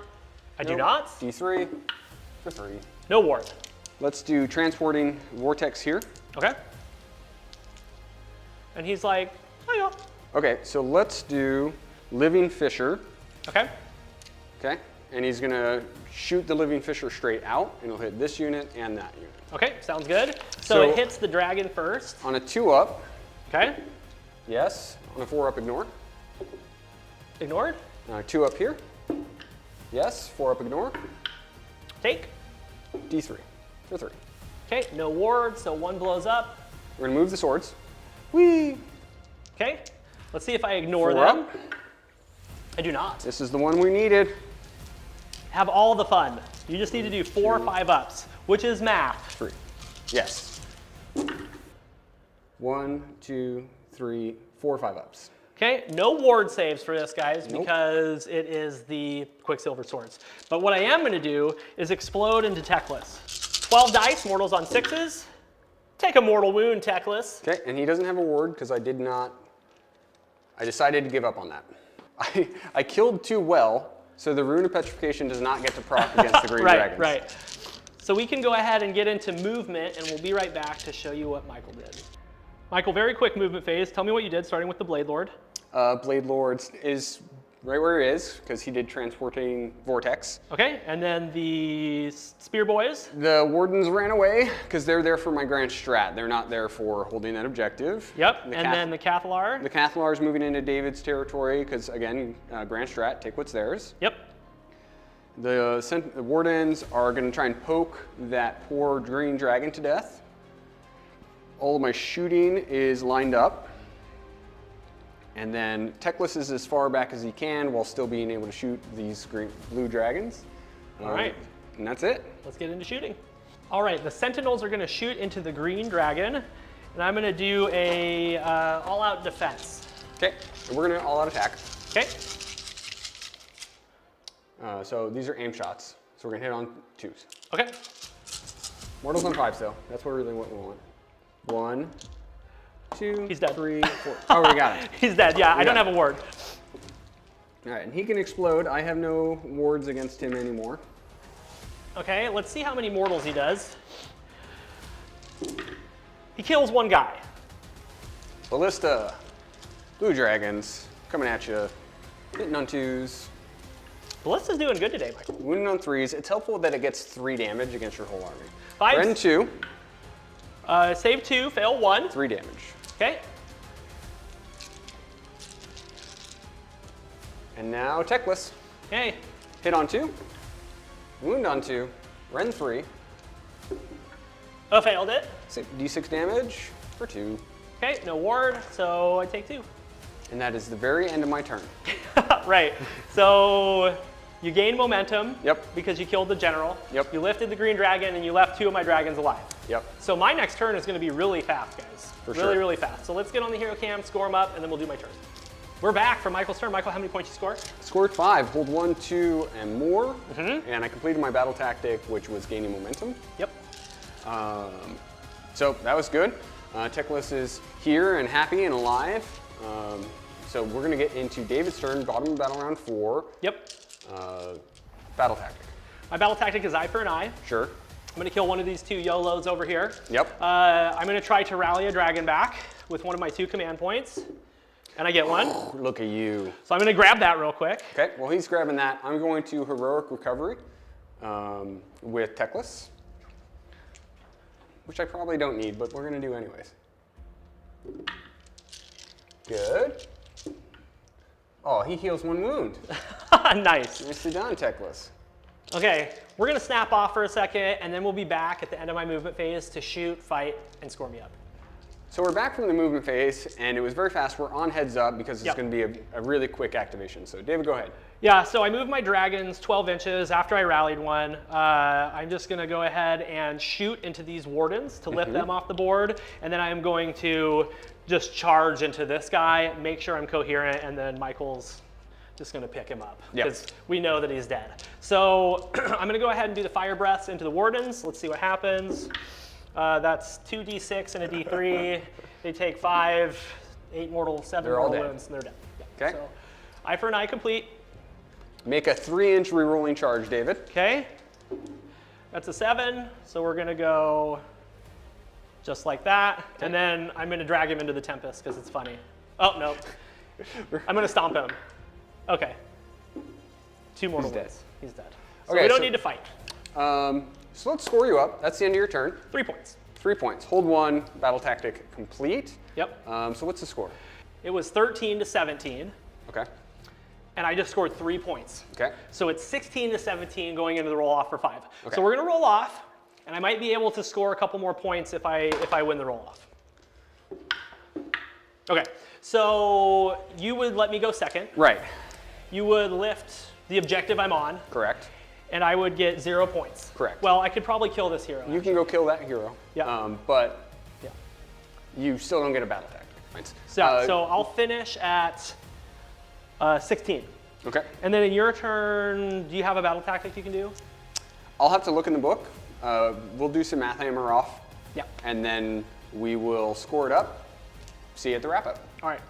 I do not. D3 for 3. No ward. Let's do Transporting Vortex here. Okay. And he's like, oh yeah. Okay, so let's do Living Fissure. Okay. Okay, and he's gonna shoot the Living Fissure straight out, and it'll hit this unit and that unit. Okay, sounds good. So it hits the dragon first. On a 2-up, Okay. Yes. On a 4 up, ignore. Ignored. 2 up here. Yes. 4 up, ignore. Take. D3 for 3. Okay, no ward, so 1 blows up. We're gonna move the swords. Whee! Okay, let's see if I ignore 4 them. up. I do not. This is the one we needed. Have all the fun. You just need to do 4 5 ups, which is math. 3. Yes. 1, 2, 3, 4, 5 ups. Okay, no ward saves for this, guys, Nope. because it is the Quicksilver Swords. But what I am going to do is explode into Techless. 12 dice, mortals on 6s. Take a mortal wound, Techless. Okay, and he doesn't have a ward because I decided to give up on that. I killed too well, so the Rune of Petrification does not get to proc against the green dragons. Right. So we can go ahead and get into movement, and we'll be right back to show you what Michael did. Michael, very quick movement phase. Tell me what you did, starting with the Blade Lord. Blade Lord is right where he is because he did Transporting Vortex. Okay, and then the Spear Boys. The Wardens ran away because they're there for my Grand Strat. They're not there for holding that objective. Yep, and then the Cathalar. The Cathalar is moving into David's territory because, again, Grand Strat, take what's theirs. Yep. The Wardens are going to try and poke that poor green dragon to death. All of my shooting is lined up. And then Techless is as far back as he can while still being able to shoot these blue dragons. All right. And that's it. Let's get into shooting. All right, the Sentinels are going to shoot into the green dragon, and I'm going to do a all-out defense. Okay, and we're going to all-out attack. Okay. So these are aim shots. So we're going to hit on 2s. Okay. Mortals on 5s, though. That's really what we want. 1, 2, He's dead. 3, 4. Oh, we got it. He's dead. Yeah, I don't have a ward. All right, and he can explode. I have no wards against him anymore. Okay, let's see how many mortals he does. He kills 1 guy. Ballista, blue dragons, coming at you, hitting on 2s, Ballista's doing good today, Michael. wounding on 3s. It's helpful that it gets 3 damage against your whole army. 5. Ren 2, Save 2, fail 1. 3 damage. Okay. And now Techless, Okay. hit on 2, wound on 2, Ren 3, Oh, failed it. D6 damage for 2. Okay, no ward, so I take 2. And that is the very end of my turn. Right. So you gain momentum. Yep. Because you killed the general. Yep. You lifted the green dragon, and you left 2 of my dragons alive. Yep. So my next turn is going to be really fast, guys. For really, sure. really fast. So let's get on the hero cam, score them up, and then we'll do my turn. We're back for Michael's turn. Michael, how many points you score? Scored 5, hold 1, 2, and more. And I completed my battle tactic, which was gaining momentum. Yep. So that was good. Techless is here and happy and alive. So we're gonna get into David's turn, bottom of battle round 4. Yep. Battle tactic. My battle tactic is eye for an eye. Sure. I'm going to kill one of these 2 YOLOs over here. Yep. I'm going to try to rally a dragon back with one of my 2 command points. And I get 1. Look at you. So I'm going to grab that real quick. Okay, well he's grabbing that. I'm going to Heroic Recovery with Techless, which I probably don't need, but we're gonna do anyways. Good. Oh, he heals 1 wound. Nice. Nicely done, Techless. Okay, we're going to snap off for a second, and then we'll be back at the end of my movement phase to shoot, fight, and score me up. So we're back from the movement phase, and it was very fast. We're on heads up because it's Yep. going to be a really quick activation. So David, go ahead. Yeah, so I moved my dragons 12 inches after I rallied one. I'm just going to go ahead and shoot into these wardens to lift them off the board, and then I'm going to just charge into this guy, make sure I'm coherent, and then Michael's just going to pick him up because we know that he's dead. So I'm going to go ahead and do the fire breaths into the wardens. Let's see what happens. That's 2d6 and a d3. They take 5, 8 mortal, 7 They're all mortal dead. wounds, and they're dead. Yeah. Okay. So eye for an eye complete. Make a 3-inch rerolling charge, David. Okay. That's a 7, so we're going to go just like that. And then I'm going to drag him into the Tempest because it's funny. Oh, no. I'm going to stomp him. Okay. 2 mortal He's dead. wounds. He's dead. So Okay, we don't so- need to fight. So let's score you up. That's the end of your turn. 3 points. 3 points. Hold 1, battle tactic complete. Yep. So what's the score? It was 13 to 17. Okay. And I just scored 3 points. Okay. So it's 16 to 17 going into the roll-off for 5. Okay. So we're going to roll off, and I might be able to score a couple more points if I win the roll-off. Okay. So you would let me go second. Right. You would lift the objective I'm on. Correct. And I would get 0 points. Correct. Well, I could probably kill this hero. You can go kill that hero. Yeah. But Yeah. you still don't get a battle tactic points. So I'll finish at 16. Okay. And then in your turn, do you have a battle tactic you can do? I'll have to look in the book. We'll do some math hammer off. Yeah. And then we will score it up. See you at the wrap up. All right.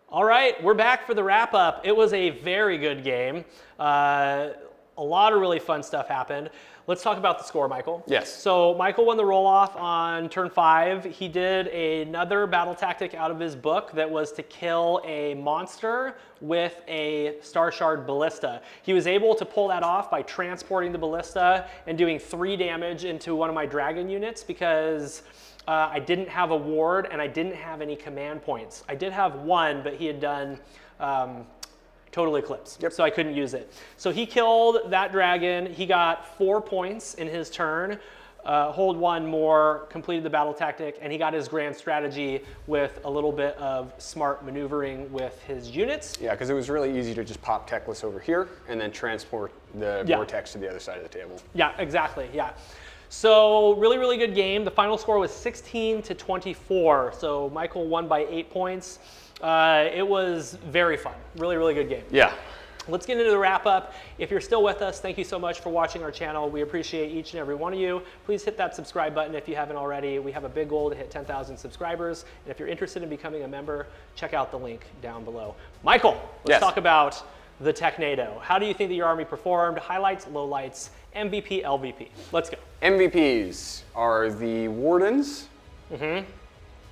All right, we're back for the wrap up. It was a very good game. A lot of really fun stuff happened. Let's talk about the score, Michael. Yes. So Michael won the roll-off on turn 5. He did another battle tactic out of his book that was to kill a monster with a Star Shard Ballista. He was able to pull that off by transporting the Ballista and doing 3 damage into one of my dragon units because I didn't have a ward and I didn't have any command points. I did have 1, but he had done Total Eclipse, so I couldn't use it. So he killed that dragon. He got 4 points in his turn, hold 1 more, completed the battle tactic, and he got his grand strategy with a little bit of smart maneuvering with his units. Yeah, because it was really easy to just pop Techless over here and then transport the vortex to the other side of the table. Yeah, exactly, yeah. So really, really good game. The final score was 16 to 24. So Michael won by 8 points. It was very fun. Really, really good game. Yeah. Let's get into the wrap up. If you're still with us, thank you so much for watching our channel. We appreciate each and every one of you. Please hit that subscribe button if you haven't already. We have a big goal to hit 10,000 subscribers. And if you're interested in becoming a member, check out the link down below. Michael, let's talk about the Technado. How do you think that your army performed? Highlights, lowlights, MVP, LVP. Let's go. MVPs are the Wardens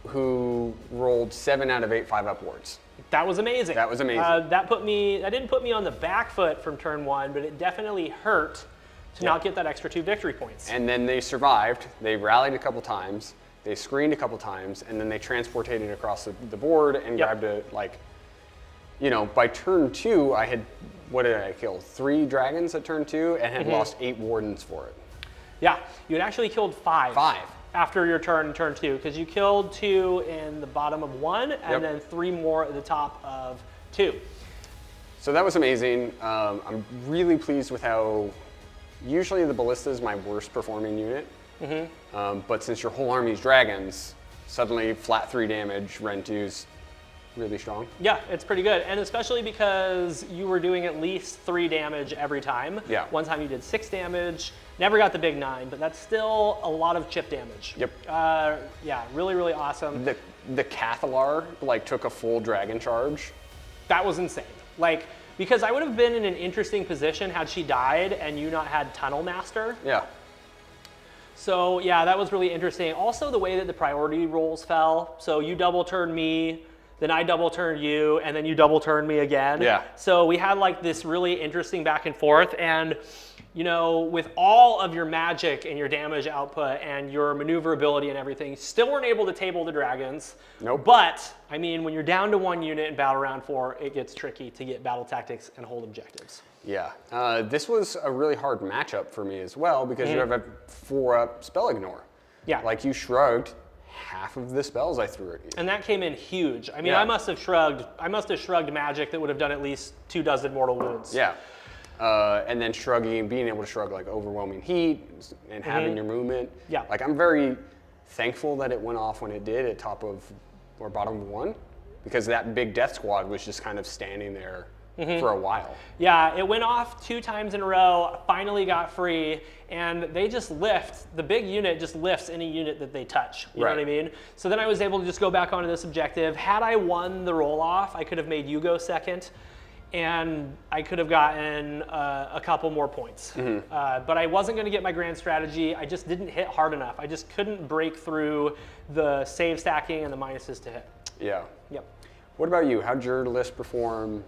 who rolled 7 out of 8 5-up wards. That was amazing. That was amazing. That didn't put me on the back foot from turn 1, but it definitely hurt to not get that extra 2 victory points. And then they survived. They rallied a couple times. They screened a couple times, and then they transported it across the board and grabbed it. Like, you know, by turn 2, I had, what did I kill? 3 dragons at turn 2 and had lost 8 wardens for it. Yeah, you had actually killed 5. 5. After your turn 2, because you killed 2 in the bottom of 1 and then 3 more at the top of 2. So that was amazing. I'm really pleased with how, usually the Ballista is my worst performing unit, but since your whole army's dragons, suddenly flat 3 damage, Ren 2's really strong. Yeah, it's pretty good, and especially because you were doing at least 3 damage every time. Yeah. One time you did 6 damage, never got the big 9, but that's still a lot of chip damage. Yep. Yeah, really, really awesome. The Cathalar like took a full dragon charge. That was insane. Like, because I would have been in an interesting position had she died and you not had Tunnel Master. Yeah. So yeah, that was really interesting. Also the way that the priority rolls fell. So you double turned me, then I double turned you, and then you double turned me again. Yeah. So we had like this really interesting back and forth, and you know, with all of your magic and your damage output and your maneuverability and everything, you still weren't able to table the dragons. Nope. But I mean, when you're down to 1 unit in battle round 4, it gets tricky to get battle tactics and hold objectives. Yeah. This was a really hard matchup for me as well because you have a 4-up spell ignore. Yeah. Like you shrugged half of the spells I threw at you. And that came in huge. I mean, I must have shrugged magic that would have done at least 24 mortal wounds. Yeah. And then being able to shrug like overwhelming heat and having your movement. Yeah. Like I'm very thankful that it went off when it did at top of or bottom of 1 because that big death squad was just kind of standing there for a while. Yeah, it went off 2 times in a row, finally got free, and they just lift. The big unit just lifts any unit that they touch. You know what I mean? So then I was able to just go back onto this objective. Had I won the roll-off, I could have made you go second, and I could have gotten a couple more points. But I wasn't going to get my grand strategy. I just didn't hit hard enough. I just couldn't break through the save stacking and the minuses to hit. Yeah. Yep. What about you? How'd your list perform?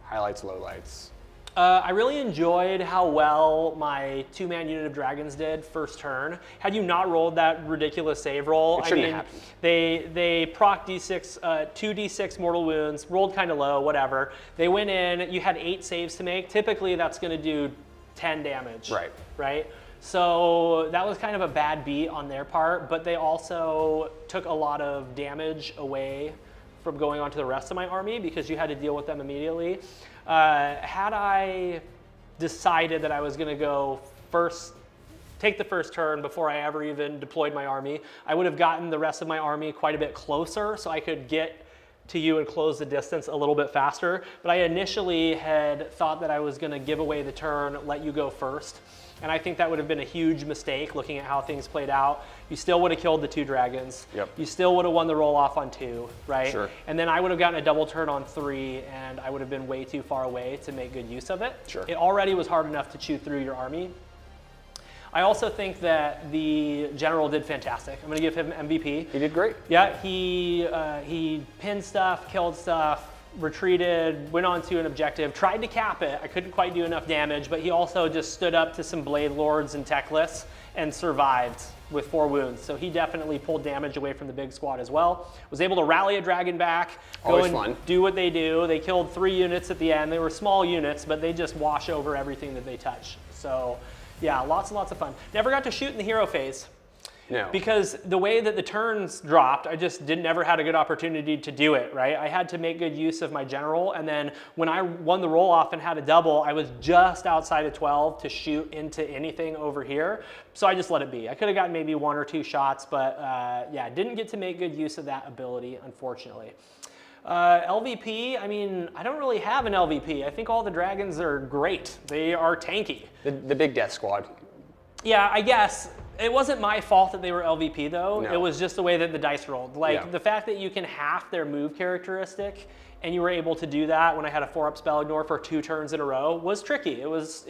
Highlights, lowlights? I really enjoyed how well my 2-man unit of dragons did first turn. Had you not rolled that ridiculous save roll, It shouldn't have happened. they proc d6, 2d6 mortal wounds, rolled kind of low, whatever. They went in, you had 8 saves to make. Typically that's going to do 10 damage. Right? So that was kind of a bad beat on their part, but they also took a lot of damage away from going on to the rest of my army because you had to deal with them immediately. Had I decided that I was going to go take the first turn before I ever even deployed my army, I would have gotten the rest of my army quite a bit closer so I could get to you and close the distance a little bit faster. But I initially had thought that I was going to give away the turn, let you go first. And I think that would have been a huge mistake looking at how things played out. You still would have killed the 2 dragons. Yep. You still would have won the roll off on 2, right? Sure. And then I would have gotten a double turn on 3 and I would have been way too far away to make good use of it. Sure. It already was hard enough to chew through your army. I also think that the general did fantastic. I'm going to give him MVP. He did great. Yeah, he pinned stuff, killed stuff, retreated, went on to an objective, tried to cap it. I couldn't quite do enough damage, but he also just stood up to some Blade Lords and Techless and survived with 4 wounds. So he definitely pulled damage away from the big squad as well. Was able to rally a dragon back, Always go and fun. do what they do. They killed 3 units at the end. They were small units, but they just wash over everything that they touch. So yeah, lots and lots of fun. Never got to shoot in the hero phase. No. Because the way that the turns dropped, I just never had a good opportunity to do it, right? I had to make good use of my general, and then when I won the roll off and had a double, I was just outside of 12 to shoot into anything over here, so I just let it be. I could have gotten maybe 1 or 2 shots, but yeah, didn't get to make good use of that ability, unfortunately. LVP, I mean, I don't really have an LVP. I think all the dragons are great. They are tanky. The big death squad. Yeah, I guess. It wasn't my fault that they were LVP though. No. It was just the way that the dice rolled. Like Yeah. the fact that you can half their move characteristic and you were able to do that when I had a 4-up spell ignore for 2 turns in a row was tricky. It was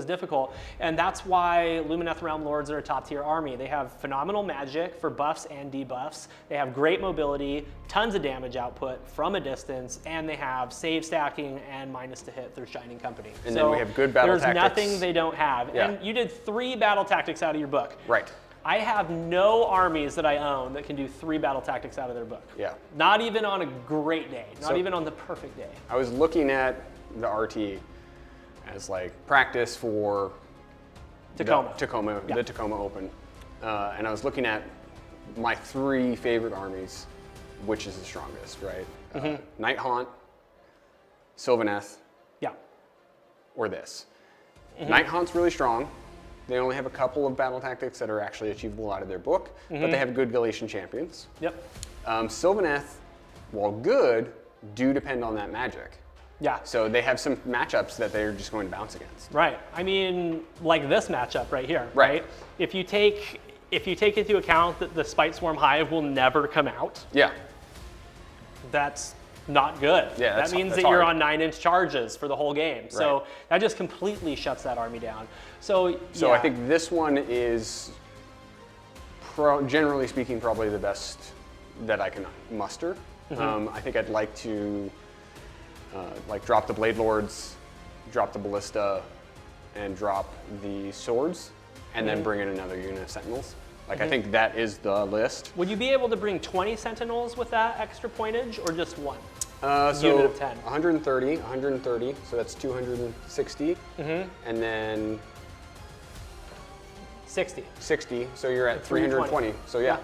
difficult. And that's why Lumineth Realm Lords are a top tier army. They have phenomenal magic for buffs and debuffs. They have great mobility, tons of damage output from a distance, and they have save stacking and minus to hit through Shining Company. And then we have good battle there's tactics. nothing they don't have. Yeah. And you did 3 battle tactics out of your book. Right. I have no armies that I own that can do 3 battle tactics out of their book. Yeah. Not even on a great day. Not So- even on the perfect day. I was looking at the RT as like practice for Tacoma. The Tacoma Open, and I was looking at my 3 favorite armies, which is the strongest, right? Night Haunt, Sylvaneth, Yeah. or this. Night Haunt's really strong. They only have a couple of battle tactics that are actually achievable out of their book, but they have good Galatian champions. Yep. Sylvaneth, while good, do depend on that magic. Yeah. So they have some matchups that they're just going to bounce against. Right. I mean, like this matchup right here. Right. If you take into account that the Spite Swarm Hive will never come out, Yeah. that's not good. Yeah, that means that's that you're hard. on 9-inch charges for the whole game. So Right. that just completely shuts that army down. So So yeah. I think this one is, generally speaking, probably the best that I can muster. I think I'd like to like drop the Blade Lords, drop the Ballista, and drop the swords, and then bring in another unit of Sentinels. Like I think that is the list. Would you be able to bring 20 Sentinels with that extra pointage, or just 1? So Unit of 10. 130, so that's 260, and then 60. 60, so you're at 320. So yeah.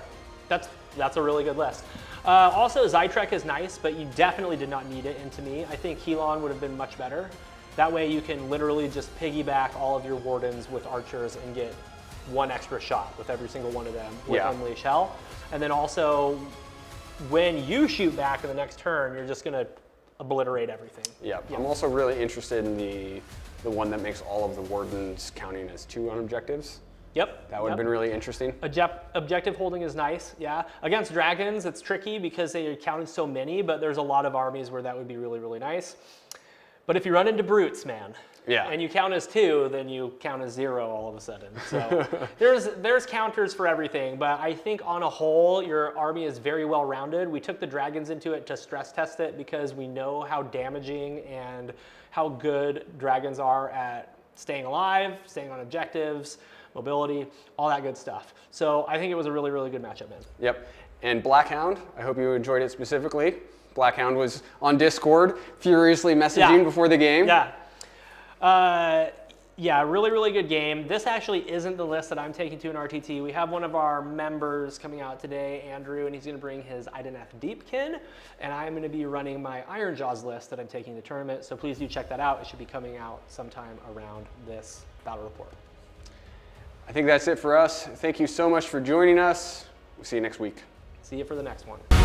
That's a really good list. Also, Zytrek is nice, but you definitely did not need it into me. I think Helon would have been much better. That way you can literally just piggyback all of your Wardens with Archers and get 1 extra shot with every single one of them with Yeah. Unleash Hell. And then also, when you shoot back in the next turn, you're just gonna obliterate everything. Yeah. I'm also really interested in the one that makes all of the Wardens counting as 2 on objectives. Yep. That would have been really interesting. Objective holding is nice, yeah. Against dragons, it's tricky because they counted so many, but there's a lot of armies where that would be really, really nice. But if you run into brutes, man, Yeah. and you count as 2, then you count as 0 all of a sudden. So there's counters for everything, but I think on a whole, your army is very well rounded. We took the dragons into it to stress test it because we know how damaging and how good dragons are at staying alive, staying on objectives, mobility, all that good stuff. So I think it was a really, really good matchup, man. Yep. And Blackhound, I hope you enjoyed it specifically. Blackhound was on Discord, furiously messaging before the game. Yeah. Yeah, really, really good game. This actually isn't the list that I'm taking to an RTT. We have one of our members coming out today, Andrew, and he's going to bring his Ideneth Deepkin, and I'm going to be running my Iron Jaws list that I'm taking to the tournament, so please do check that out. It should be coming out sometime around this battle report. I think that's it for us. Thank you so much for joining us. We'll see you next week. See you for the next one.